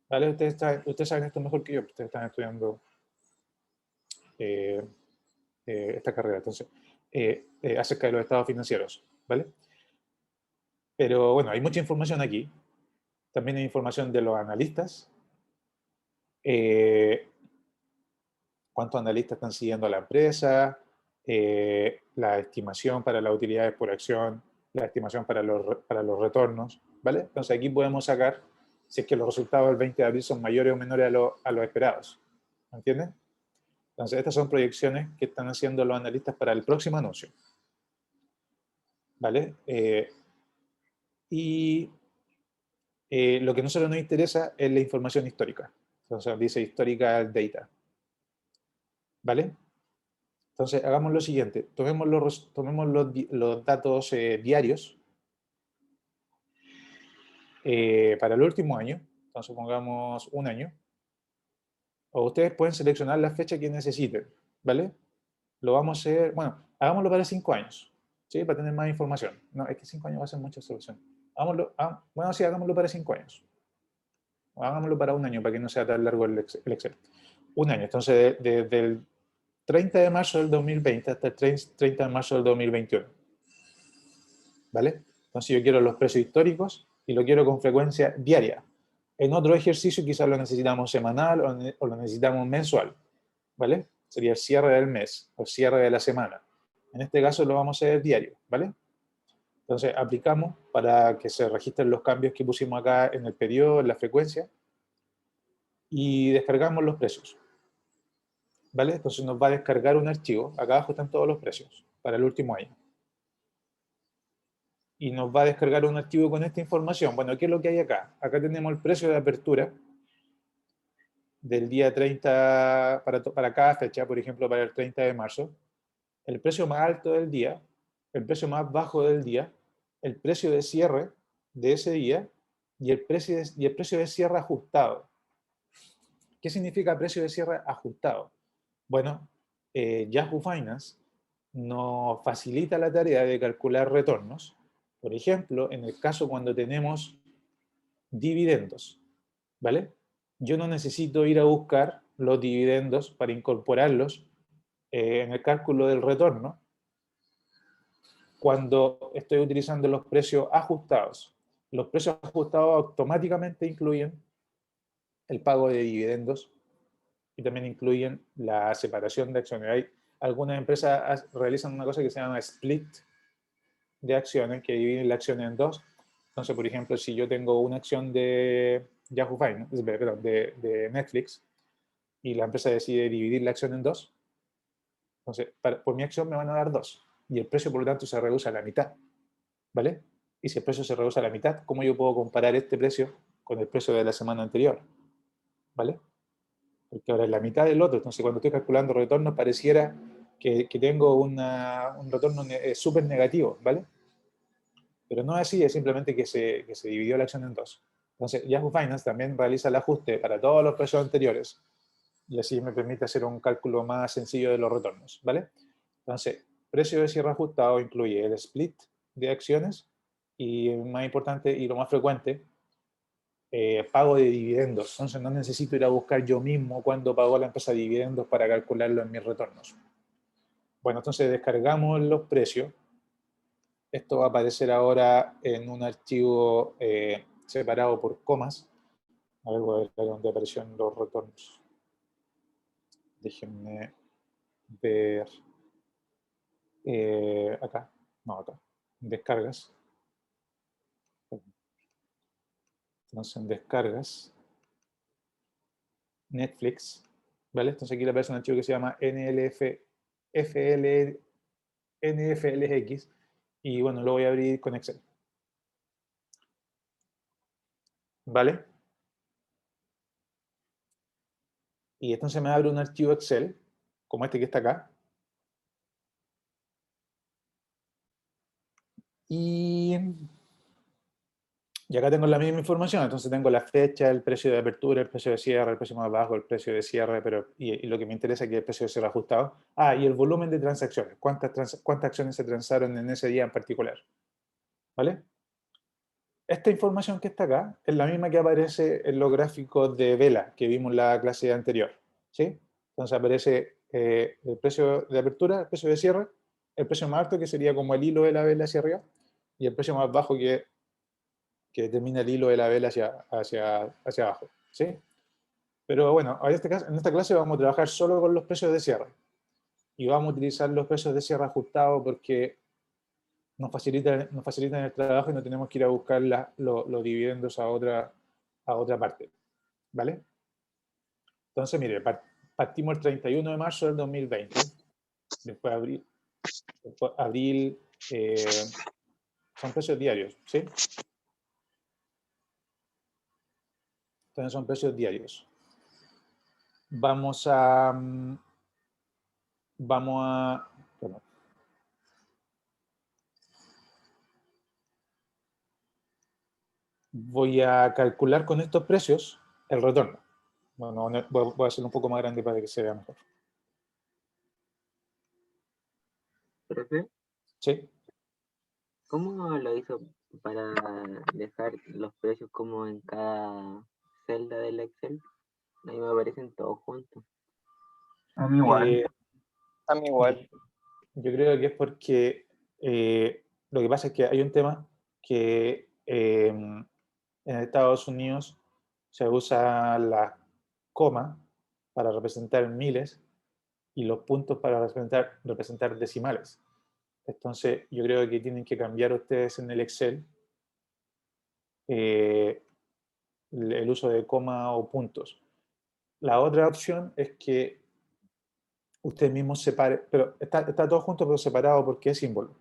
¿Vale? Ustedes saben esto mejor que yo, ustedes están estudiando esta carrera, entonces, acerca de los estados financieros, ¿vale? Pero bueno, hay mucha información aquí. También hay información de los analistas. ¿Cuántos analistas están siguiendo a la empresa? La estimación para las utilidades por acción, la estimación para los retornos, ¿vale? Entonces aquí podemos sacar si es que los resultados del 20 de abril son mayores o menores a los esperados. ¿Entienden? Entonces, estas son proyecciones que están haciendo los analistas para el próximo anuncio. ¿Vale? Lo que a nosotros nos interesa es la información histórica. Entonces, dice historical data. ¿Vale? Entonces, hagamos lo siguiente. Tomemos los datos diarios para el último año. Entonces, pongamos un año. O ustedes pueden seleccionar la fecha que necesiten. ¿Vale? Lo vamos a hacer, bueno, hagámoslo para 5 años. ¿Sí? Para tener más información. No, es que 5 años va a ser mucha solución. Bueno, sí, hagámoslo para 5 años. O hagámoslo para un año, para que no sea tan largo el Excel. Un año. Entonces, desde el 30 de marzo del 2020 hasta el 30 de marzo del 2021. ¿Vale? Entonces yo quiero los precios históricos y lo quiero con frecuencia diaria. En otro ejercicio quizás lo necesitamos semanal o lo necesitamos mensual. ¿Vale? Sería el cierre del mes o el cierre de la semana. En este caso lo vamos a hacer diario. ¿Vale? Entonces aplicamos para que se registren los cambios que pusimos acá en el periodo, en la frecuencia, y descargamos los precios. ¿Vale? Entonces nos va a descargar un archivo. Acá abajo están todos los precios para el último año. Y nos va a descargar un archivo con esta información. Bueno, ¿qué es lo que hay acá? Acá tenemos el precio de apertura del día 30 para cada fecha, por ejemplo, para el 30 de marzo, el precio más alto del día, el precio más bajo del día, el precio de cierre de ese día y el precio de cierre ajustado. ¿Qué significa precio de cierre ajustado? Bueno, Yahoo Finance nos facilita la tarea de calcular retornos. Por ejemplo, en el caso cuando tenemos dividendos, ¿vale? Yo no necesito ir a buscar los dividendos para incorporarlos en el cálculo del retorno cuando estoy utilizando los precios ajustados. Los precios ajustados automáticamente incluyen el pago de dividendos y también incluyen la separación de acciones. Hay algunas empresas realizan una cosa que se llama split de acciones, que dividen la acción en dos. Entonces, por ejemplo, si yo tengo una acción de Yahoo Finance, perdón, de Netflix, y la empresa decide dividir la acción en dos, entonces, por mi acción me van a dar 2. Y el precio, por lo tanto, se reduce a la mitad. ¿Vale? Y si el precio se reduce a la mitad, ¿cómo yo puedo comparar este precio con el precio de la semana anterior? ¿Vale? Porque ahora es la mitad del otro. Entonces, cuando estoy calculando retornos, pareciera que tengo un retorno súper negativo. ¿Vale? Pero no es así, es simplemente que se dividió la acción en dos. Entonces, Yahoo Finance también realiza el ajuste para todos los precios anteriores y así me permite hacer un cálculo más sencillo de los retornos, ¿vale? Entonces, precio de cierre ajustado incluye el split de acciones y, más importante y lo más frecuente, pago de dividendos. Entonces, no necesito ir a buscar yo mismo cuándo pagó la empresa dividendos para calcularlo en mis retornos. Bueno, entonces descargamos los precios. Esto va a aparecer ahora en un archivo separado por comas. A ver, voy a ver dónde aparecieron los retornos. Déjenme ver acá. No, acá. Descargas. Entonces, en descargas. Netflix. ¿Vale? Entonces aquí le aparece un archivo que se llama NFLX. Y bueno, lo voy a abrir con Excel. ¿Vale? Y entonces me abre un archivo Excel, como este que está acá. Y acá tengo la misma información, entonces tengo la fecha, el precio de apertura, el precio de cierre, el precio más bajo, el precio de cierre, y lo que me interesa aquí es el precio de cierre ajustado. Ah, y el volumen de transacciones, cuántas acciones se transaron en ese día en particular. ¿Vale? Esta información que está acá es la misma que aparece en los gráficos de vela que vimos en la clase anterior. ¿Sí? Entonces aparece el precio de apertura, el precio de cierre, el precio más alto que sería como el hilo de la vela hacia arriba, y el precio más bajo que determina el hilo de la vela hacia abajo. ¿Sí? Pero bueno, en esta clase vamos a trabajar solo con los precios de cierre. Y vamos a utilizar los precios de cierre ajustados porque nos facilitan el trabajo y no tenemos que ir a buscar los dividendos a otra parte. ¿Vale? Entonces, mire, partimos el 31 de marzo del 2020. Después abril son precios diarios, ¿sí? Entonces son precios diarios. Vamos a... Perdón. Voy a calcular con estos precios el retorno. Bueno, voy a hacerlo un poco más grande para que se vea mejor. Profe, ¿Sí? ¿cómo lo hizo para dejar los precios como en cada celda del Excel. A mí me aparecen todos juntos. A mí igual. A mí igual. Yo creo que es porque lo que pasa es que hay un tema que en Estados Unidos se usa la coma para representar miles y los puntos para representar decimales. Entonces, yo creo que tienen que cambiar ustedes en el Excel el uso de coma o puntos. La otra opción es que usted mismo separe, pero está todo junto pero separado porque es símbolo.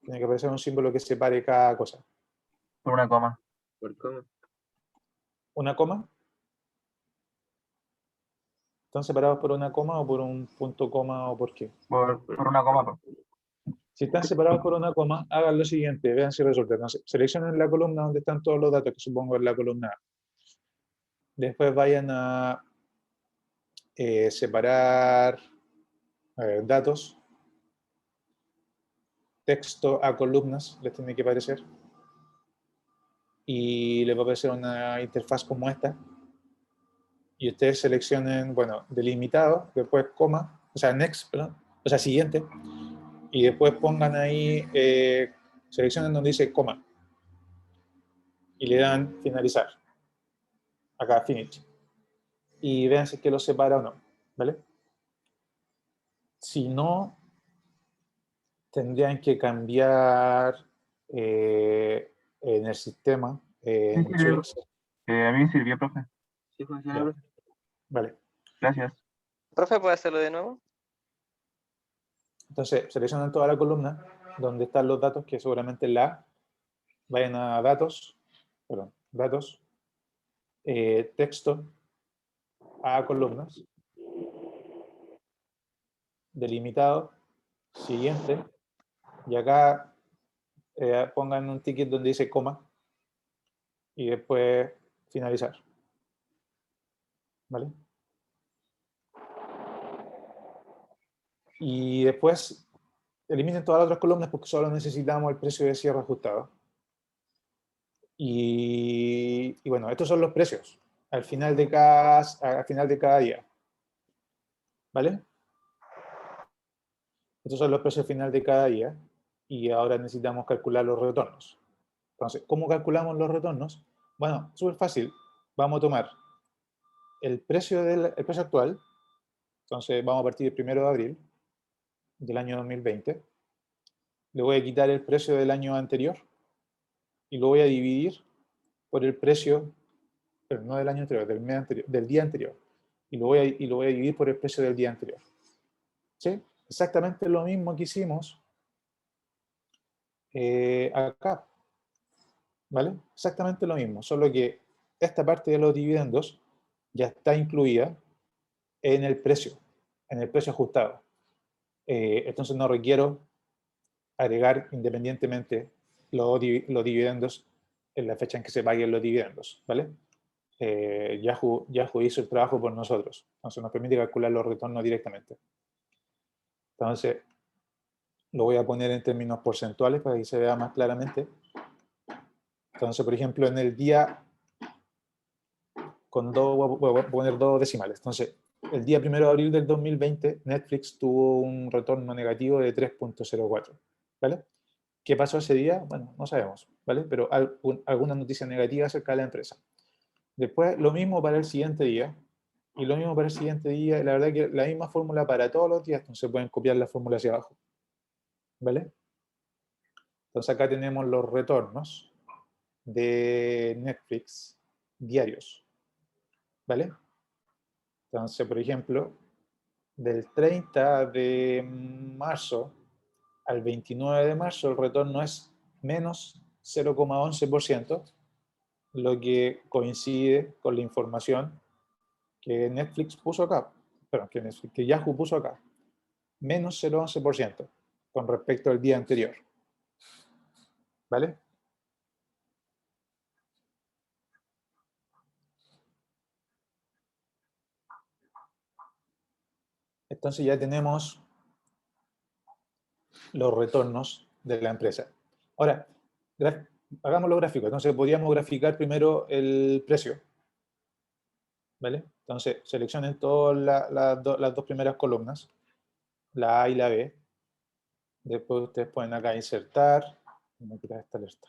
Tiene que aparecer un símbolo que separe cada cosa. Por una coma. ¿Por cómo? ¿Una coma? ¿Están separados por una coma o por un punto coma o por qué? Por una coma. Po. Si están separados por una coma, hagan lo siguiente, vean si resulta. Entonces, seleccionen la columna donde están todos los datos, que supongo es la columna A. Después vayan a separar datos, texto a columnas, les tiene que aparecer. Y les va a aparecer una interfaz como esta. Y ustedes seleccionen, bueno, delimitado, después coma, o sea, next, perdón, o sea, siguiente. Y después pongan ahí, seleccionen donde dice coma. Y le dan finalizar. Acá, finish. Y vean si es que lo separa o no, ¿vale? Si no, tendrían que cambiar en el sistema, en Sí, su Excel. a mí me sirvió, profe. Sí, funciona, Ya. profe. Vale. Gracias. ¿Profe, puede hacerlo de nuevo? Entonces, seleccionan toda la columna donde están los datos, que seguramente la A. Vayan a datos, perdón, datos, texto, a columnas, delimitado, siguiente, y acá pongan un ticket donde dice coma y después finalizar. ¿Vale? Y después eliminen todas las otras columnas porque solo necesitamos el precio de cierre ajustado. Y bueno, estos son los precios al final de cada día. ¿Vale? Estos son los precios al final de cada día y ahora necesitamos calcular los retornos. Entonces, ¿cómo calculamos los retornos? Bueno, súper fácil. Vamos a tomar el precio actual, entonces vamos a partir del 1 de abril del año 2020, le voy a quitar el precio del año anterior y lo voy a dividir por el precio, pero no del año anterior, del mes anterior, del día anterior, y lo voy a dividir por el precio del día anterior. ¿Sí? Exactamente lo mismo que hicimos acá. ¿Vale? Exactamente lo mismo, solo que esta parte de los dividendos ya está incluida en el precio ajustado. Entonces no requiero agregar independientemente los dividendos en la fecha en que se paguen los dividendos, ¿vale? Yahoo hizo el trabajo por nosotros, entonces nos permite calcular los retornos directamente. Entonces, lo voy a poner en términos porcentuales para que se vea más claramente. Entonces, por ejemplo, en el día voy a poner dos decimales. Entonces, el día 1 de abril del 2020, Netflix tuvo un retorno negativo de 3.04, ¿vale? ¿Qué pasó ese día? Bueno, no sabemos, ¿vale? Pero alguna noticia negativa acerca de la empresa. Después, lo mismo para el siguiente día, y lo mismo para el siguiente día, la verdad que la misma fórmula para todos los días, entonces pueden copiar la fórmula hacia abajo, ¿vale? Entonces acá tenemos los retornos de Netflix diarios, ¿vale? Entonces, por ejemplo, del 30 de marzo al 29 de marzo, el retorno es menos 0,11%, lo que coincide con la información que Netflix puso acá, perdón, que Yahoo puso acá, menos 0,11% con respecto al día anterior. ¿Vale? Entonces ya tenemos los retornos de la empresa. Ahora, hagámoslo gráfico. Entonces podríamos graficar primero el precio. ¿Vale? Entonces seleccionen todas las dos primeras columnas, la A y la B. Después ustedes pueden acá insertar, no quiero esta alerta.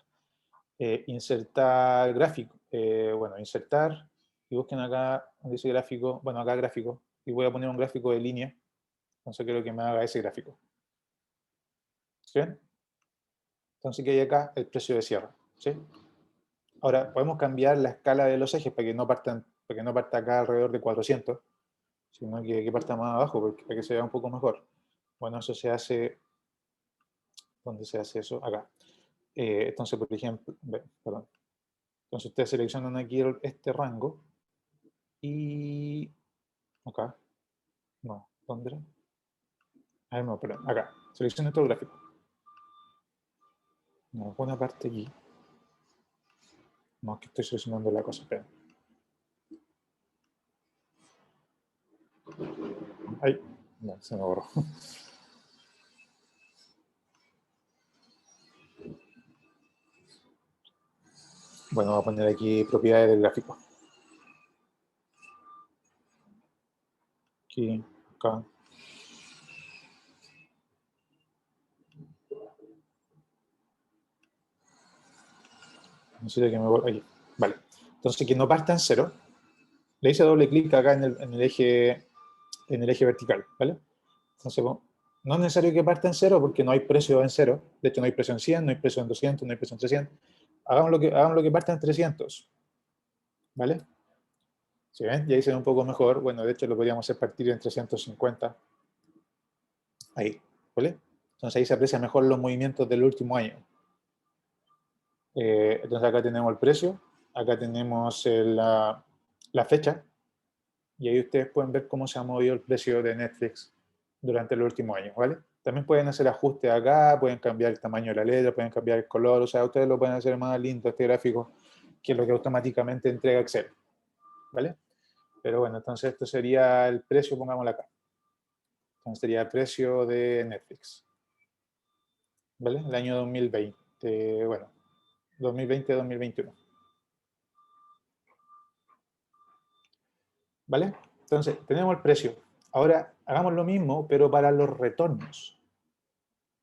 Insertar gráfico, bueno, insertar, y busquen acá donde dice gráfico, bueno, acá gráfico, y voy a poner un gráfico de línea, entonces quiero que me haga ese gráfico. ¿Sí? Entonces que hay acá el precio de cierre. ¿Sí? Ahora, podemos cambiar la escala de los ejes para que no parta acá alrededor de 400, sino que parta más abajo, para que se vea un poco mejor. Bueno, eso se hace, ¿dónde se hace eso? Acá. Entonces, por ejemplo, perdón. Entonces ustedes seleccionan aquí este rango y acá, no, ¿dónde era? Ah, no, perdón, acá, seleccionen todo el gráfico. No, una parte aquí. No, es que estoy seleccionando la cosa, espera. Ahí, no, se me borró. Bueno, voy a poner aquí propiedades del gráfico. Aquí, acá. Necesito que me vuelva aquí. Vale. Entonces, que no parta en cero. Le hice doble clic acá en el eje vertical, ¿vale? Entonces, no es necesario que parta en cero porque no hay precio en cero. De hecho, no hay precio en 100, no hay precio en 200, no hay precio en 300. Hagamos lo que parta en 300. ¿Vale? ¿Sí ven? Y ahí se ve un poco mejor. Bueno, de hecho, lo podríamos hacer partir en 350. Ahí, ¿vale? Entonces ahí se aprecia mejor los movimientos del último año. Entonces acá tenemos el precio, acá tenemos la fecha, y ahí ustedes pueden ver cómo se ha movido el precio de Netflix durante el último año, ¿vale? También pueden hacer ajustes acá, pueden cambiar el tamaño de la letra, pueden cambiar el color, o sea, ustedes lo pueden hacer más lindo este gráfico, que es lo que automáticamente entrega Excel, ¿vale? Pero bueno, entonces esto sería el precio, pongámoslo acá. Entonces sería el precio de Netflix, ¿vale? El año 2020, bueno, 2020-2021. ¿Vale? Entonces, tenemos el precio. Ahora, hagamos lo mismo, pero para los retornos.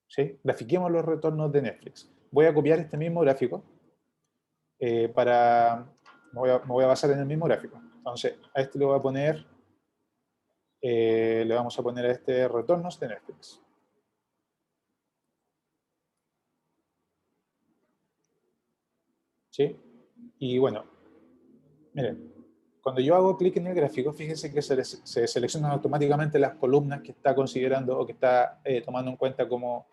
¿Sí? Grafiquemos los retornos de Netflix. Voy a copiar este mismo gráfico me voy a basar en el mismo gráfico. Entonces, a este le voy a poner, le vamos a poner a este retornos de Netflix. ¿Sí? Y bueno, miren, cuando yo hago clic en el gráfico, fíjense que se seleccionan automáticamente las columnas que está considerando o que está tomando en cuenta como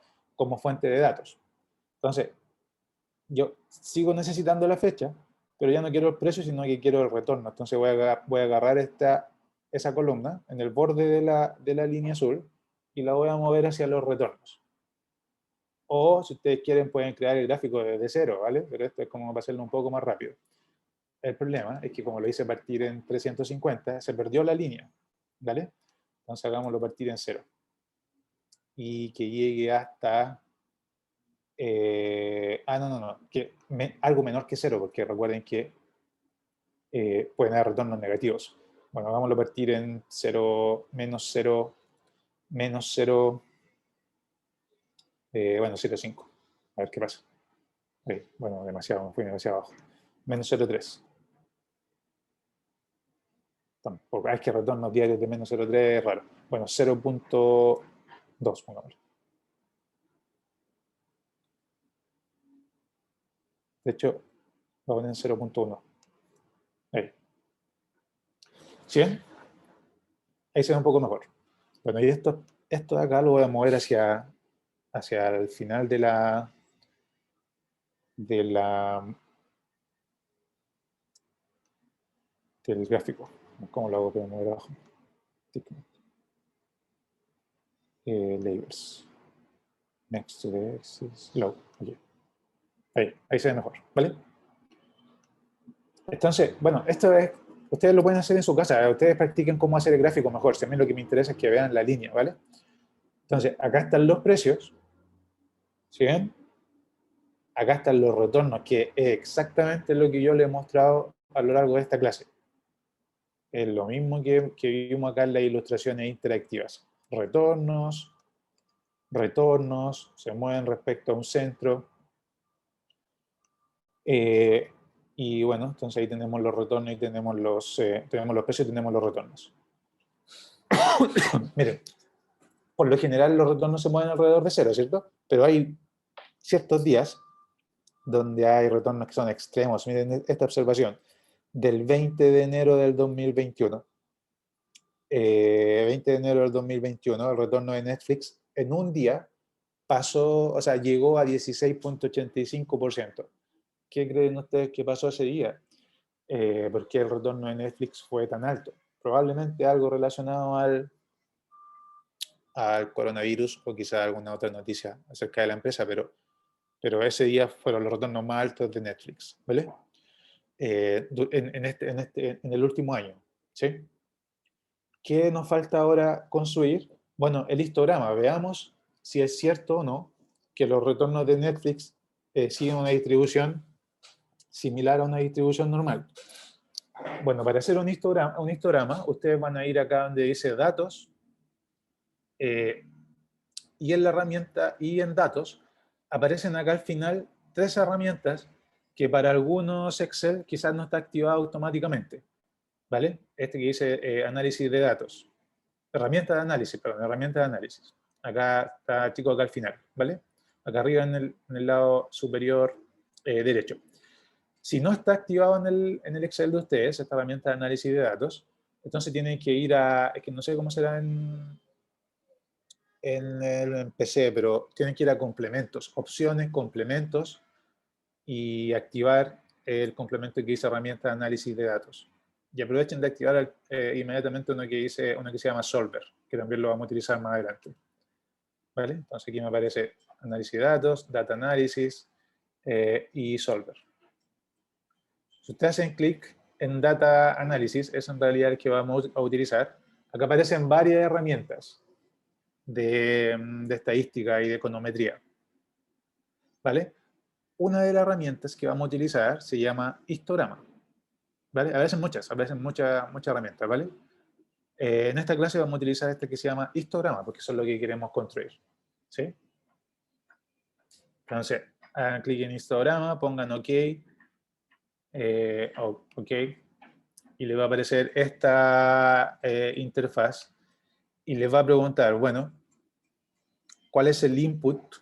fuente de datos. Entonces, yo sigo necesitando la fecha, pero ya no quiero el precio, sino que quiero el retorno. Entonces voy a agarrar esa columna en el borde de la línea azul y la voy a mover hacia los retornos. O, si ustedes quieren, pueden crear el gráfico desde cero, ¿vale? Pero esto es como para hacerlo un poco más rápido. El problema es que como lo hice partir en 350, se perdió la línea, ¿vale? Entonces hagámoslo partir en cero. Y que llegue hasta... no, que algo menor que cero, porque recuerden que pueden haber retornos negativos. Bueno, hagámoslo partir en 0, menos 0, menos 0, bueno, 0,5. A ver qué pasa. Bueno, fui demasiado abajo. Menos 0,3. Tampoco, es que retornos diarios de menos 0,3 es raro. Bueno, 0.2, pongamos. De hecho, lo ponen en 0.1. Ahí. ¿Sí ven? Ahí se ve un poco mejor. Bueno, y esto de acá lo voy a mover hacia el final del gráfico. ¿Cómo lo hago para mover abajo? Labels. Next to the axis. Low. Okay. Ahí se ve mejor, ¿vale? Entonces, bueno, esto es, ustedes lo pueden hacer en su casa, ustedes practiquen cómo hacer el gráfico mejor, si a mí lo que me interesa es que vean la línea, ¿vale? Entonces, acá están los precios, ¿sí ven? acá están los retornos, que es exactamente lo que yo le he mostrado a lo largo de esta clase. Es lo mismo que vimos acá en las ilustraciones interactivas. Retornos, se mueven respecto a un centro. Y bueno, entonces ahí tenemos los retornos y tenemos los precios y tenemos los retornos. Miren, por lo general los retornos se mueven alrededor de cero, ¿cierto? Pero hay ciertos días donde hay retornos que son extremos. Miren esta observación. Del 20 de enero del 2021. 20 de enero del 2021, el retorno de Netflix en un día pasó, o sea, llegó a 16.85%. ¿Qué creen ustedes que pasó ese día? ¿Por qué el retorno de Netflix fue tan alto? Probablemente algo relacionado al coronavirus o quizá alguna otra noticia acerca de la empresa, pero ese día fueron los retornos más altos de Netflix, ¿vale? En el último año, ¿sí? ¿Qué nos falta ahora construir? Bueno, el histograma. Veamos si es cierto o no que los retornos de Netflix siguen una distribución similar a una distribución normal. Bueno, para hacer un histograma, ustedes van a ir acá donde dice datos, y en la herramienta y en datos aparecen acá al final 3 herramientas que para algunos Excel quizás no está activada automáticamente, ¿vale? Este que dice análisis de datos. Herramienta de análisis, perdón, herramienta de análisis. Acá está, chico, acá al final, ¿vale? Acá arriba en el lado superior derecho. Si no está activado en el Excel de ustedes, esta herramienta de análisis de datos, entonces tienen que ir a, es que no sé cómo será en el PC, pero tienen que ir a complementos, opciones, complementos, y activar el complemento que dice herramienta de análisis de datos. Y aprovechen de activar inmediatamente uno que se llama Solver, que también lo vamos a utilizar más adelante. ¿Vale? Entonces aquí me aparece análisis de datos, data analysis y Solver. Si ustedes hacen clic en Data Analysis, es en realidad el que vamos a utilizar. Acá aparecen varias herramientas de estadística y de econometría. ¿Vale? Una de las herramientas que vamos a utilizar se llama histograma. ¿Vale? A veces muchas herramientas, ¿vale? En esta clase vamos a utilizar este que se llama histograma, porque eso es lo que queremos construir. ¿Sí? Entonces, hagan clic en histograma, pongan OK, OK, y le va a aparecer esta interfaz, y les va a preguntar, bueno, ¿cuál es el input?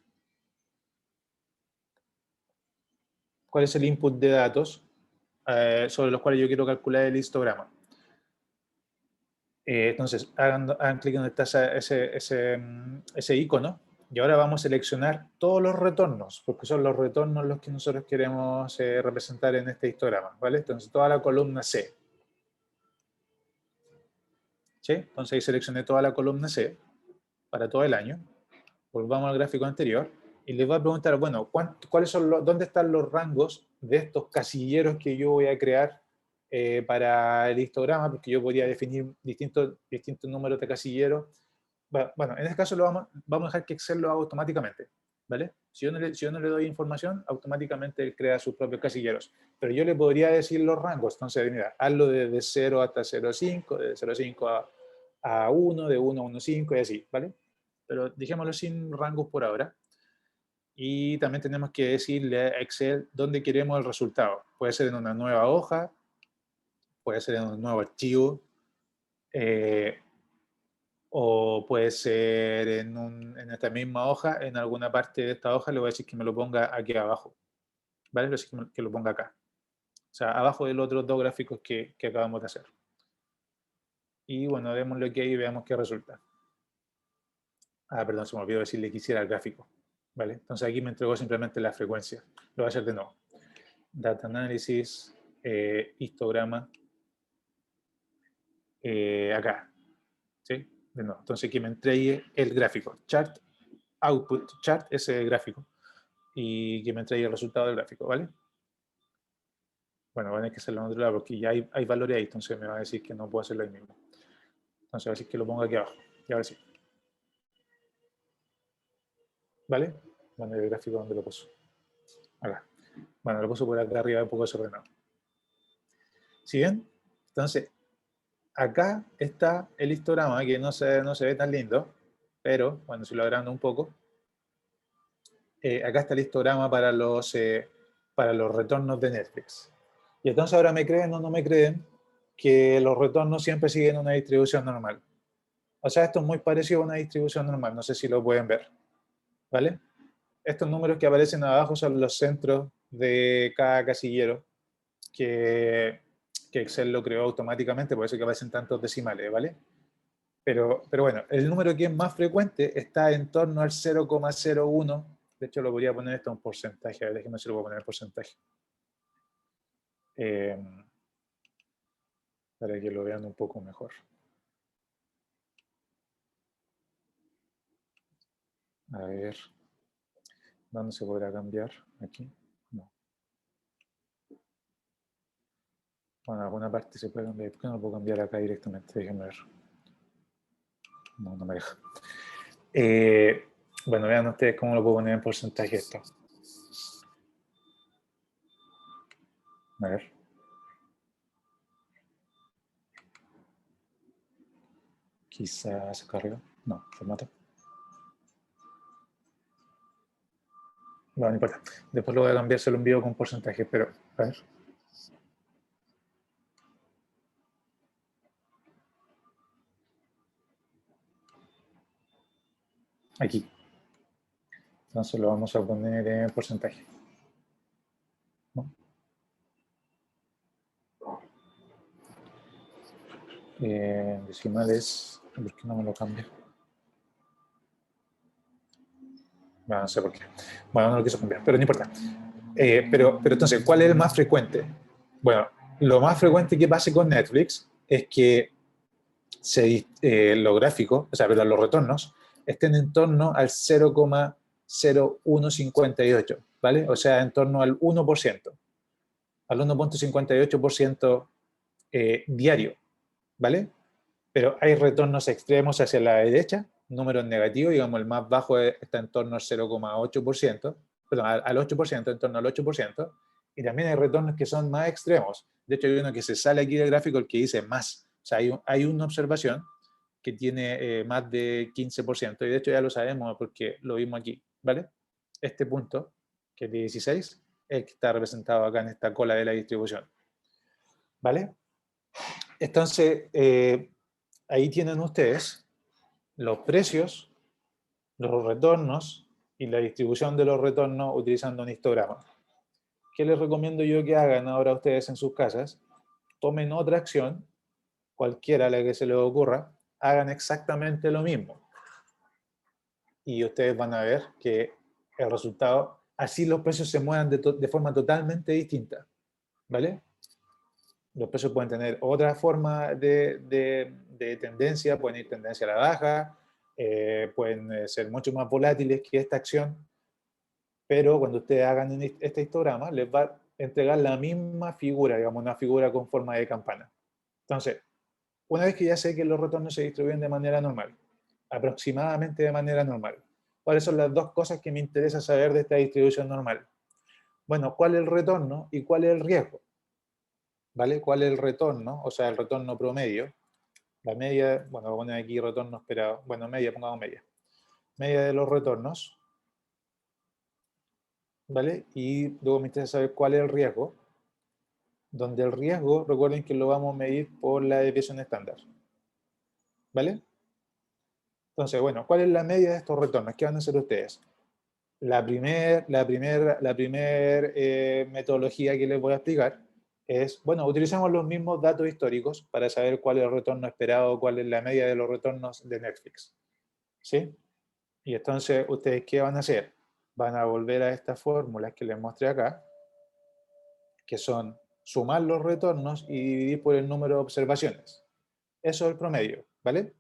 ¿Cuál es el input de datos sobre los cuales yo quiero calcular el histograma? Entonces, hagan clic en donde está ese icono, y ahora vamos a seleccionar todos los retornos, porque son los retornos los que nosotros queremos representar en este histograma, ¿vale? Entonces, toda la columna C. ¿Sí? Entonces, ahí seleccioné toda la columna C para todo el año. Volvamos al gráfico anterior y les va a preguntar, bueno, ¿dónde están los rangos de estos casilleros que yo voy a crear para el histograma? Porque yo podría definir distintos números de casilleros. Bueno, en este caso vamos a dejar que Excel lo haga automáticamente, ¿vale? Si yo no le doy información, automáticamente él crea sus propios casilleros. Pero yo le podría decir los rangos. Entonces, mira, hazlo desde 0 hasta 0,5, de 0,5 a 1, de 1 a 1,5 y así, ¿vale? Pero dejémoslo sin rangos por ahora. Y también tenemos que decirle a Excel dónde queremos el resultado. Puede ser en una nueva hoja, puede ser en un nuevo archivo, o puede ser en esta misma hoja, en alguna parte de esta hoja, le voy a decir que me lo ponga aquí abajo. ¿Vale? Le voy a decir que lo ponga acá. O sea, abajo de los otros 2 gráficos que acabamos de hacer. Y bueno, démosle OK y veamos qué resulta. Ah, perdón, se me olvidó decirle que hiciera el gráfico. ¿Vale? Entonces aquí me entregó simplemente la frecuencia. Lo voy a hacer de nuevo. Data Analysis, histograma, acá. ¿Sí? De nuevo. Entonces que me entregue el gráfico. Chart, output, chart, ese gráfico. Y que me entregue el resultado del gráfico, ¿vale? Bueno, van a tener que hacerlo en otro lado porque ya hay valores ahí, entonces me va a decir que no puedo hacerlo ahí mismo. Entonces va a decir que lo ponga aquí abajo. Y ahora sí. ¿Vale? Bueno, el gráfico donde lo puso. Acá. Bueno, lo puse por acá arriba un poco desordenado. ¿Sí ven? Entonces, acá está el histograma, que no se ve tan lindo, pero, bueno, si lo agrando un poco, acá está el histograma para los retornos de Netflix. Y entonces ahora me creen o no me creen que los retornos siempre siguen una distribución normal. O sea, esto es muy parecido a una distribución normal, no sé si lo pueden ver. ¿Vale? Estos números que aparecen abajo son los centros de cada casillero que Excel lo creó automáticamente, por eso que aparecen tantos decimales, ¿vale? Pero bueno, el número que es más frecuente está en torno al 0,01. De hecho, lo podría poner esto en porcentaje. A ver, déjenme si lo puedo poner en porcentaje. Para que lo vean un poco mejor. A ver. ¿Dónde se podrá cambiar? Aquí. No. Bueno, en alguna parte se puede cambiar. ¿Por qué no lo puedo cambiar acá directamente? Déjenme ver. No, no me deja. Bueno, vean ustedes cómo lo puedo poner en porcentaje esto. A ver. Quizás se carga. No, formato. Bueno, no importa. Después lo voy a cambiar, se lo envío con porcentaje, pero a ver. Aquí. Entonces lo vamos a poner en porcentaje. ¿No? Decimales. ¿Por qué no me lo cambia? Bueno, no sé por qué. Bueno, no lo quiso cambiar, pero no importa. Pero entonces, ¿cuál es el más frecuente? Bueno, lo más frecuente que pase con Netflix es que los gráficos, o sea, perdón, los retornos, estén en torno al 0,0158, ¿vale? O sea, en torno al 1%, al 1,58% diario, ¿vale? Pero hay retornos extremos hacia la derecha, números negativos, digamos, el más bajo está en torno al 0,8%, perdón, al 8%, en torno al 8%, y también hay retornos que son más extremos. De hecho, hay uno que se sale aquí del gráfico, el que dice más. O sea, hay una observación que tiene más de 15%, y de hecho ya lo sabemos porque lo vimos aquí, ¿vale? Este punto, que es de 16, es el que está representado acá en esta cola de la distribución, ¿vale? Entonces, ahí tienen ustedes los precios, los retornos y la distribución de los retornos utilizando un histograma. ¿Qué les recomiendo yo que hagan ahora ustedes en sus casas? Tomen otra acción, cualquiera la que se les ocurra, hagan exactamente lo mismo. Y ustedes van a ver que el resultado, así los precios se muevan de forma totalmente distinta, ¿vale? Los precios pueden tener otra forma de tendencia, pueden ir tendencia a la baja, pueden ser mucho más volátiles que esta acción, pero cuando ustedes hagan este histograma, les va a entregar la misma figura, digamos, una figura con forma de campana. Entonces, una vez que ya sé que los retornos se distribuyen de manera normal, aproximadamente de manera normal, ¿cuáles son las dos cosas que me interesa saber de esta distribución normal? Bueno, ¿cuál es el retorno y cuál es el riesgo? ¿Vale? ¿Cuál es el retorno? O sea, el retorno promedio. La media, bueno, voy a poner aquí retorno esperado. Bueno, media, pongamos media. Media de los retornos. ¿Vale? Y luego me interesa saber cuál es el riesgo. Donde el riesgo, recuerden que lo vamos a medir por la desviación estándar. ¿Vale? Entonces, bueno, ¿cuál es la media de estos retornos? ¿Qué van a hacer ustedes? La primer metodología que les voy a explicar es, bueno, utilizamos los mismos datos históricos para saber cuál es el retorno esperado, cuál es la media de los retornos de Netflix. ¿Sí? Y entonces, ¿ustedes qué van a hacer? Van a volver a estas fórmulas que les mostré acá, que son sumar los retornos y dividir por el número de observaciones. Eso es el promedio, ¿vale?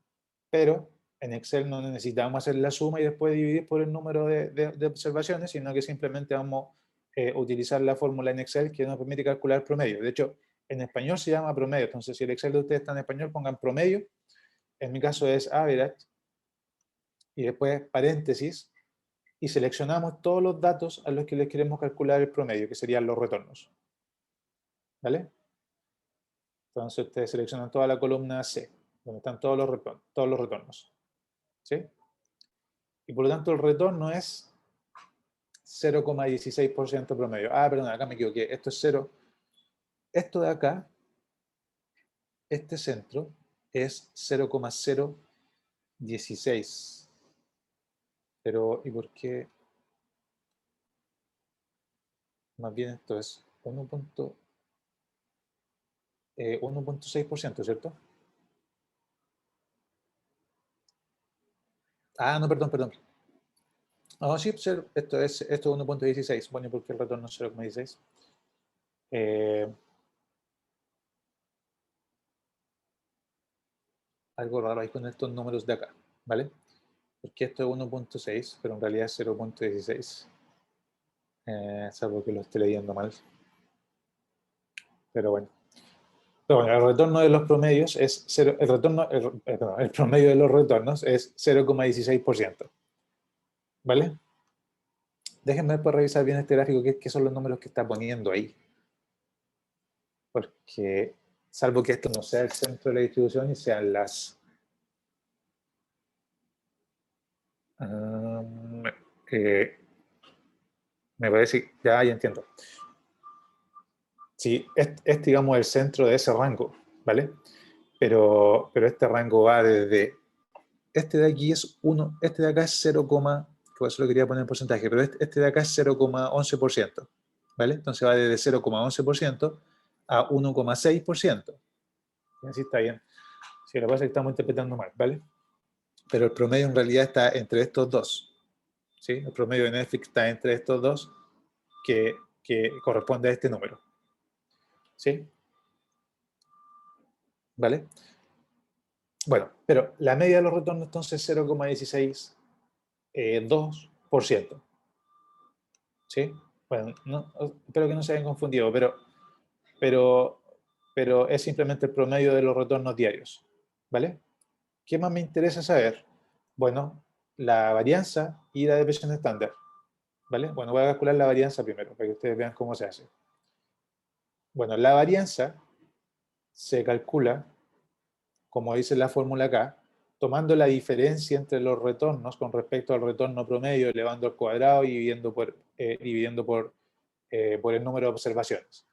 Pero en Excel no necesitamos hacer la suma y después dividir por el número de observaciones, sino que simplemente vamos a utilizar la fórmula en Excel que nos permite calcular el promedio. De hecho, en español se llama promedio. Entonces, si el Excel de ustedes está en español, pongan promedio. En mi caso es average. Y después paréntesis. y seleccionamos todos los datos a los que les queremos calcular el promedio, que serían los retornos. ¿Vale? Entonces ustedes seleccionan toda la columna C, donde están todos los retornos. ¿Sí? Y por lo tanto el retorno es 0,16% promedio. Ah, perdón, acá me equivoqué. Esto es 0. Esto de acá, este centro, es 0,016. Pero, ¿y por qué? Más bien esto es 1,6%, ¿cierto? Ah, no, perdón. Ah, sí, esto es 1,16. Bueno, ¿y por qué el retorno es 0,16? Algo raro ahí con estos números de acá, ¿vale? Porque esto es 1,6, pero en realidad es 0,16. Salvo que lo esté leyendo mal. Pero bueno. El retorno de los promedios es 0, el promedio de los retornos es 0,16%. ¿Vale? Déjenme después revisar bien este gráfico, qué son los números que está poniendo ahí. Porque, salvo que esto no sea el centro de la distribución y sean las... me parece, ya entiendo. Sí, digamos, el centro de ese rango, ¿vale? Pero este rango va desde... Este de aquí es 1, este de acá es 0, por eso lo quería poner en porcentaje, pero este de acá es 0,11%, ¿vale? Entonces va desde 0,11% a 1,6%. Así está bien. Si lo que pasa es que estamos interpretando mal, ¿vale? Pero el promedio en realidad está entre estos dos, ¿sí? El promedio de Netflix está entre estos dos, que corresponde a este número, ¿sí? ¿Vale? Bueno, pero la media de los retornos entonces es 0,162%. ¿Sí? Bueno, no, espero que no se hayan confundido, pero es simplemente el promedio de los retornos diarios. ¿Vale? ¿Qué más me interesa saber? Bueno, la varianza y la desviación estándar. ¿Vale? Bueno, voy a calcular la varianza primero, para que ustedes vean cómo se hace. Bueno, la varianza se calcula, como dice la fórmula acá, tomando la diferencia entre los retornos con respecto al retorno promedio, elevando al cuadrado y dividiendo por el número de observaciones.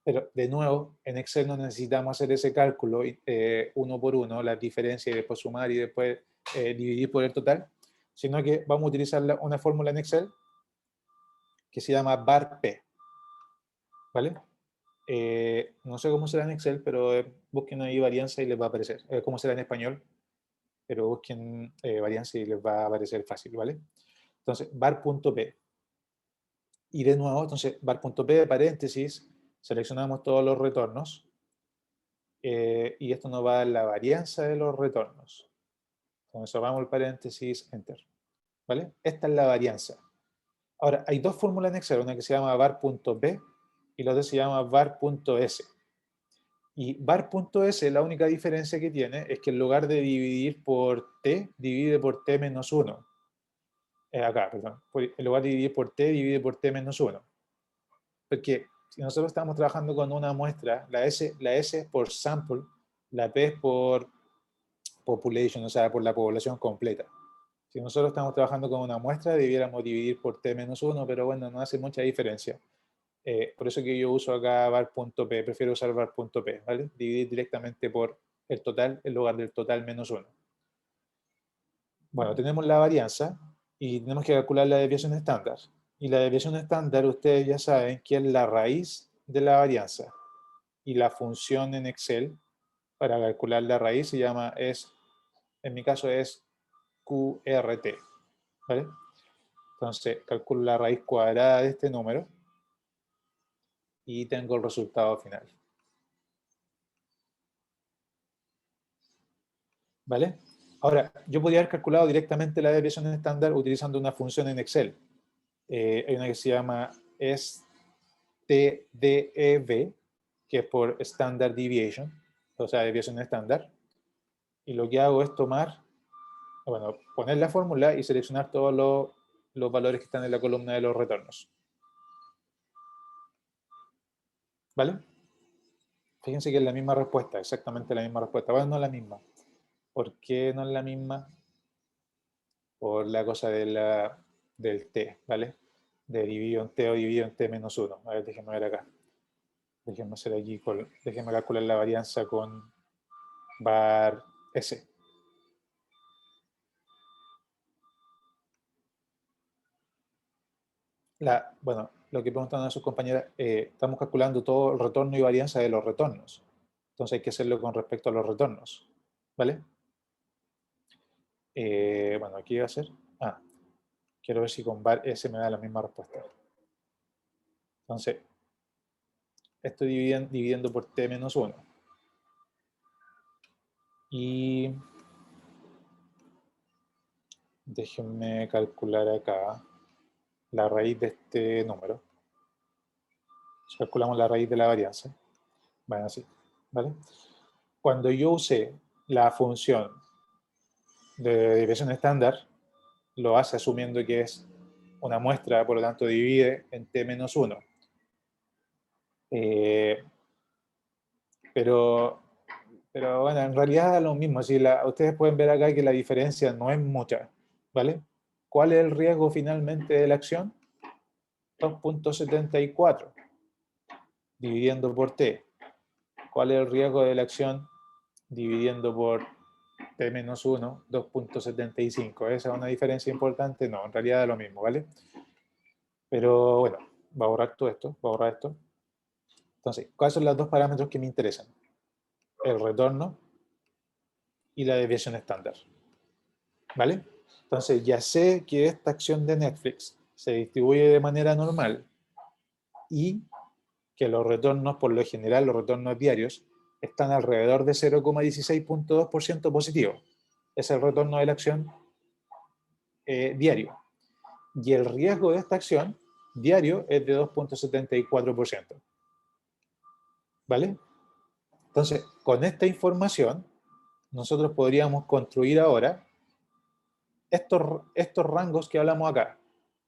Pero, de nuevo, en Excel no necesitamos hacer ese cálculo uno por uno, la diferencia y después sumar y después dividir por el total, sino que vamos a utilizar una fórmula en Excel que se llama VAR-P. ¿Vale? No sé cómo será en Excel, pero busquen ahí varianza y les va a aparecer. Cómo será en español, pero busquen varianza y les va a aparecer fácil, ¿vale? Entonces, var.p. Y de nuevo, entonces, var.p, paréntesis, seleccionamos todos los retornos, y esto nos va a dar la varianza de los retornos. Entonces, cerramos el paréntesis, enter. ¿Vale? Esta es la varianza. Ahora, hay dos fórmulas en Excel, una que se llama var.p y la otra se llama var.s. Y var.s, la única diferencia que tiene es que en lugar de dividir por t, divide por t menos 1. Acá, perdón. En lugar de dividir por t, divide por t menos 1. Porque si nosotros estamos trabajando con una muestra, la S es por sample, la P es por population, o sea, por la población completa. Si nosotros estamos trabajando con una muestra, debiéramos dividir por t menos 1, pero bueno, no hace mucha diferencia. Por eso que yo uso acá var.p, prefiero usar var.p, ¿vale? Dividir directamente por el total en lugar del total menos 1. Bueno, tenemos la varianza y tenemos que calcular la desviación estándar. Y la desviación estándar, ustedes ya saben que es la raíz de la varianza. Y la función en Excel para calcular la raíz se llama, en mi caso es QRT. ¿Vale? Entonces, calculo la raíz cuadrada de este número y tengo el resultado final. ¿Vale? Ahora, yo podría haber calculado directamente la desviación estándar utilizando una función en Excel. Hay una que se llama STDEV, que es por Standard Deviation, o sea, desviación estándar. Y lo que hago es tomar, bueno, poner la fórmula y seleccionar todos los valores que están en la columna de los retornos. ¿Vale? Fíjense que es la misma respuesta, exactamente la misma respuesta. Bueno, no es la misma. ¿Por qué no es la misma? Por la cosa del t, ¿vale? De dividido en t o dividido en t menos 1. A ver, déjenme ver acá. Déjenme hacer aquí, déjenme calcular la varianza con var s. Bueno, lo que preguntan a sus compañeras, estamos calculando todo el retorno y varianza de los retornos. Entonces hay que hacerlo con respecto a los retornos. ¿Vale? Bueno, aquí va a ser... quiero ver si con var s me da la misma respuesta. Entonces, estoy dividiendo por t menos 1. Y déjenme calcular acá la raíz de este número. Si calculamos la raíz de la varianza. Bueno, así, ¿vale? Cuando yo use la función de desviación estándar, lo hace asumiendo que es una muestra, por lo tanto divide en t menos 1. Pero bueno, en realidad es lo mismo. Si ustedes pueden ver acá que la diferencia no es mucha, ¿vale? ¿Cuál es el riesgo finalmente de la acción? 2.74 dividiendo por t. ¿Cuál es el riesgo de la acción dividiendo por t menos 1? 2.75. ¿Esa es una diferencia importante? No, en realidad es lo mismo, ¿vale? Pero bueno, va a borrar todo esto, va a borrar esto. Entonces, ¿cuáles son los dos parámetros que me interesan? El retorno y la desviación estándar. ¿Vale? Entonces, ya sé que esta acción de Netflix se distribuye de manera normal y que los retornos, por lo general, los retornos diarios, están alrededor de 0,16.2% positivo. Es el retorno de la acción diario. Y el riesgo de esta acción diario es de 2.74%. ¿Vale? Entonces, con esta información, nosotros podríamos construir ahora estos rangos que hablamos acá.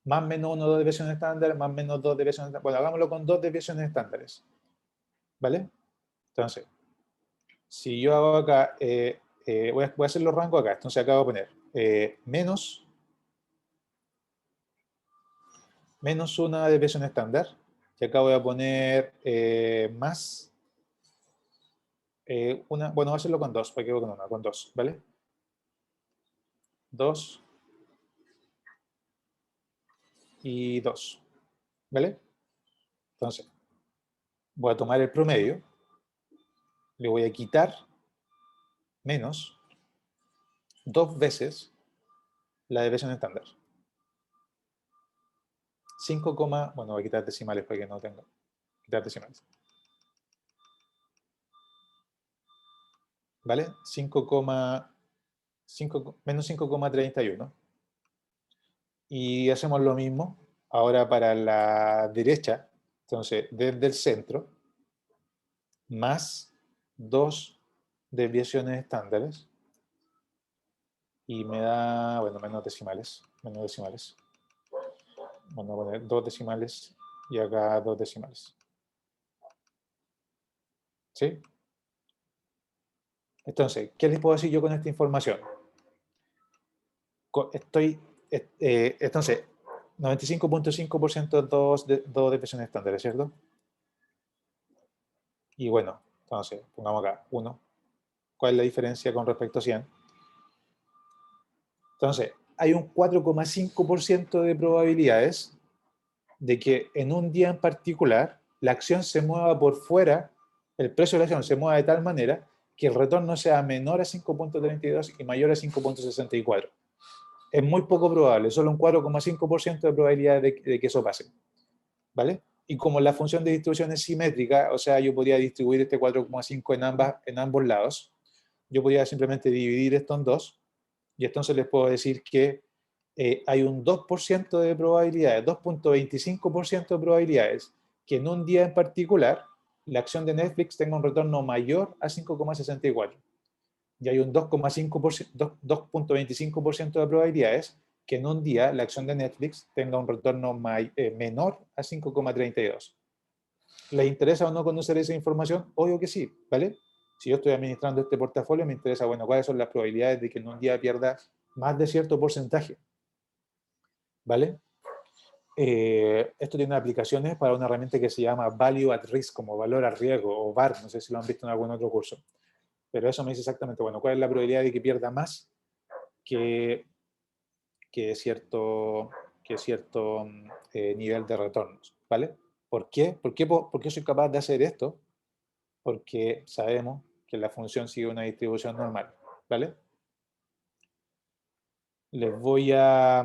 Más menos 1, 2 desviaciones estándar, más menos 2 desviaciones estándar. Bueno, hagámoslo con 2 desviaciones estándares. ¿Vale? Entonces, si yo hago acá, voy a hacer los rangos acá. Entonces acá voy a poner menos una desviación estándar. Y acá voy a poner más una. Bueno, voy a hacerlo con 2, para que voy con una, con 2, ¿vale? 2 y 2, ¿vale? Entonces, voy a tomar el promedio, le voy a quitar menos 2 veces la desviación estándar. 5, bueno, voy a quitar decimales para que no tenga. Quitar decimales. ¿Vale? 5, menos 5,31. Y hacemos lo mismo ahora para la derecha. Entonces, desde el centro, más 2 desviaciones estándares. Y me da, bueno, menos decimales. Menos decimales. Bueno, voy a poner 2 decimales y acá 2 decimales. ¿Sí? Entonces, ¿qué les puedo decir yo con esta información? Entonces, 95.5% dos desviaciones estándares, ¿cierto? Y bueno, entonces, pongamos acá 1. ¿Cuál es la diferencia con respecto a 100? Entonces, hay un 4,5% de probabilidades de que en un día en particular la acción se mueva por fuera, el precio de la acción se mueva de tal manera que el retorno sea menor a 5.32 y mayor a 5.64. Es muy poco probable, solo un 4,5% de probabilidad de que eso pase. ¿Vale? Y como la función de distribución es simétrica, o sea, yo podría distribuir este 4,5 en ambos lados, yo podría simplemente dividir esto en 2, y entonces les puedo decir que hay un 2% de probabilidades, 2.25% de probabilidades que en un día en particular la acción de Netflix tenga un retorno mayor a 5,64. Y hay un 2.25% de probabilidades que en un día la acción de Netflix tenga un retorno menor a 5,32. ¿Les interesa o no conocer esa información? Obvio que sí, ¿vale? Si yo estoy administrando este portafolio, me interesa, bueno, cuáles son las probabilidades de que en un día pierda más de cierto porcentaje, ¿vale? Esto tiene aplicaciones para una herramienta que se llama Value at Risk, como valor a riesgo, o VAR, no sé si lo han visto en algún otro curso. Pero eso me dice exactamente, bueno, cuál es la probabilidad de que pierda más que cierto nivel de retornos, ¿vale? ¿Por qué? ¿Por qué soy capaz de hacer esto? Porque sabemos que la función sigue una distribución normal, ¿vale? Les voy a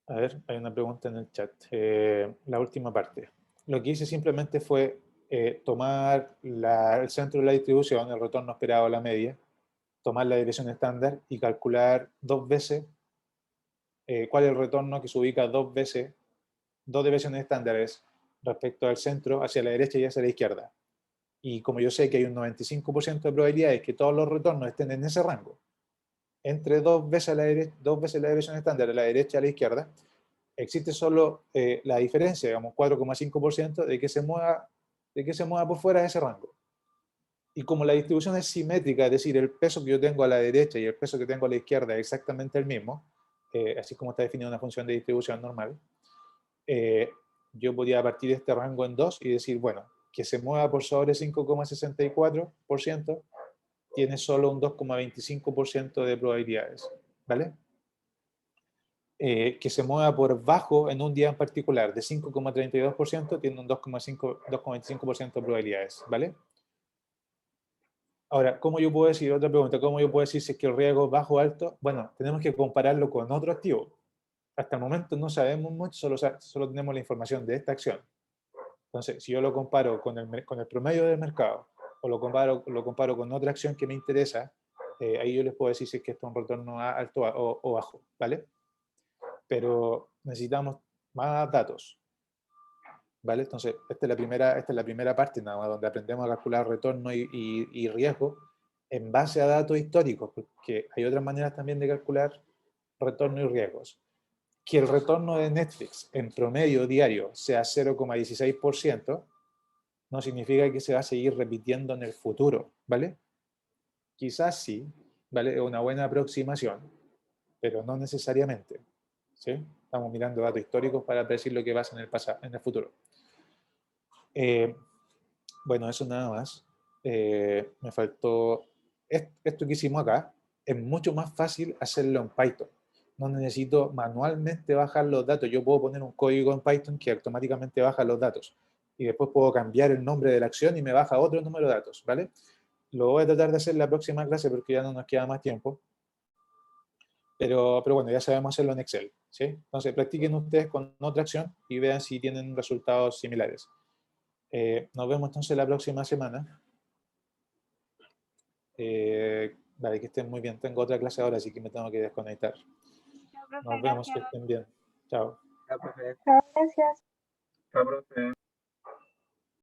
ver, hay una pregunta en el chat. La última parte. Lo que hice simplemente fue tomar el centro de la distribución, el retorno esperado a la media, tomar la desviación estándar y calcular 2 veces cuál es el retorno que se ubica 2 veces, 2 desviaciones estándares respecto al centro, hacia la derecha y hacia la izquierda. Y como yo sé que hay un 95% de probabilidades que todos los retornos estén en ese rango, entre 2 veces la desviación estándar a la derecha y a la izquierda, existe solo la diferencia, digamos, 4,5% de que se mueva por fuera de ese rango. Y como la distribución es simétrica, es decir, el peso que yo tengo a la derecha y el peso que tengo a la izquierda es exactamente el mismo, así como está definida una función de distribución normal, yo podría partir este rango en 2 y decir, bueno, que se mueva por sobre 5,64% tiene solo un 2,25% de probabilidades, ¿vale? Que se mueva por bajo en un día en particular de 5,32% tiene un 2,25% de probabilidades, ¿vale? Ahora, ¿cómo yo puedo decir, otra pregunta, cómo yo puedo decir si es que el riesgo es bajo o alto? Bueno, tenemos que compararlo con otro activo. Hasta el momento no sabemos mucho, solo tenemos la información de esta acción. Entonces, si yo lo comparo con el promedio del mercado o lo comparo con otra acción que me interesa, ahí yo les puedo decir si es que esto es un retorno alto o bajo, ¿vale? Pero necesitamos más datos, ¿vale? Entonces, esta es la primera parte, nada más, donde aprendemos a calcular retorno y riesgo en base a datos históricos, porque hay otras maneras también de calcular retorno y riesgos. Que el retorno de Netflix en promedio diario sea 0,16%, no significa que se va a seguir repitiendo en el futuro, ¿vale? Quizás sí, ¿vale? Es una buena aproximación, pero no necesariamente, ¿sí? Estamos mirando datos históricos para predecir lo que pasa en el futuro. Bueno, eso nada más. Me faltó esto que hicimos acá. Es mucho más fácil hacerlo en Python. No necesito manualmente bajar los datos. Yo puedo poner un código en Python que automáticamente baja los datos. Y después puedo cambiar el nombre de la acción y me baja otro número de datos, ¿vale? Lo voy a tratar de hacer en la próxima clase porque ya no nos queda más tiempo. Pero bueno, ya sabemos hacerlo en Excel, ¿sí? Entonces, practiquen ustedes con otra acción y vean si tienen resultados similares. Nos vemos entonces la próxima semana. Vale, que estén muy bien. Tengo otra clase ahora, así que me tengo que desconectar. Chao, profe, Nos vemos, que gracias. estén bien. Chao. Ya, profe. Chao, gracias. Chao, profe.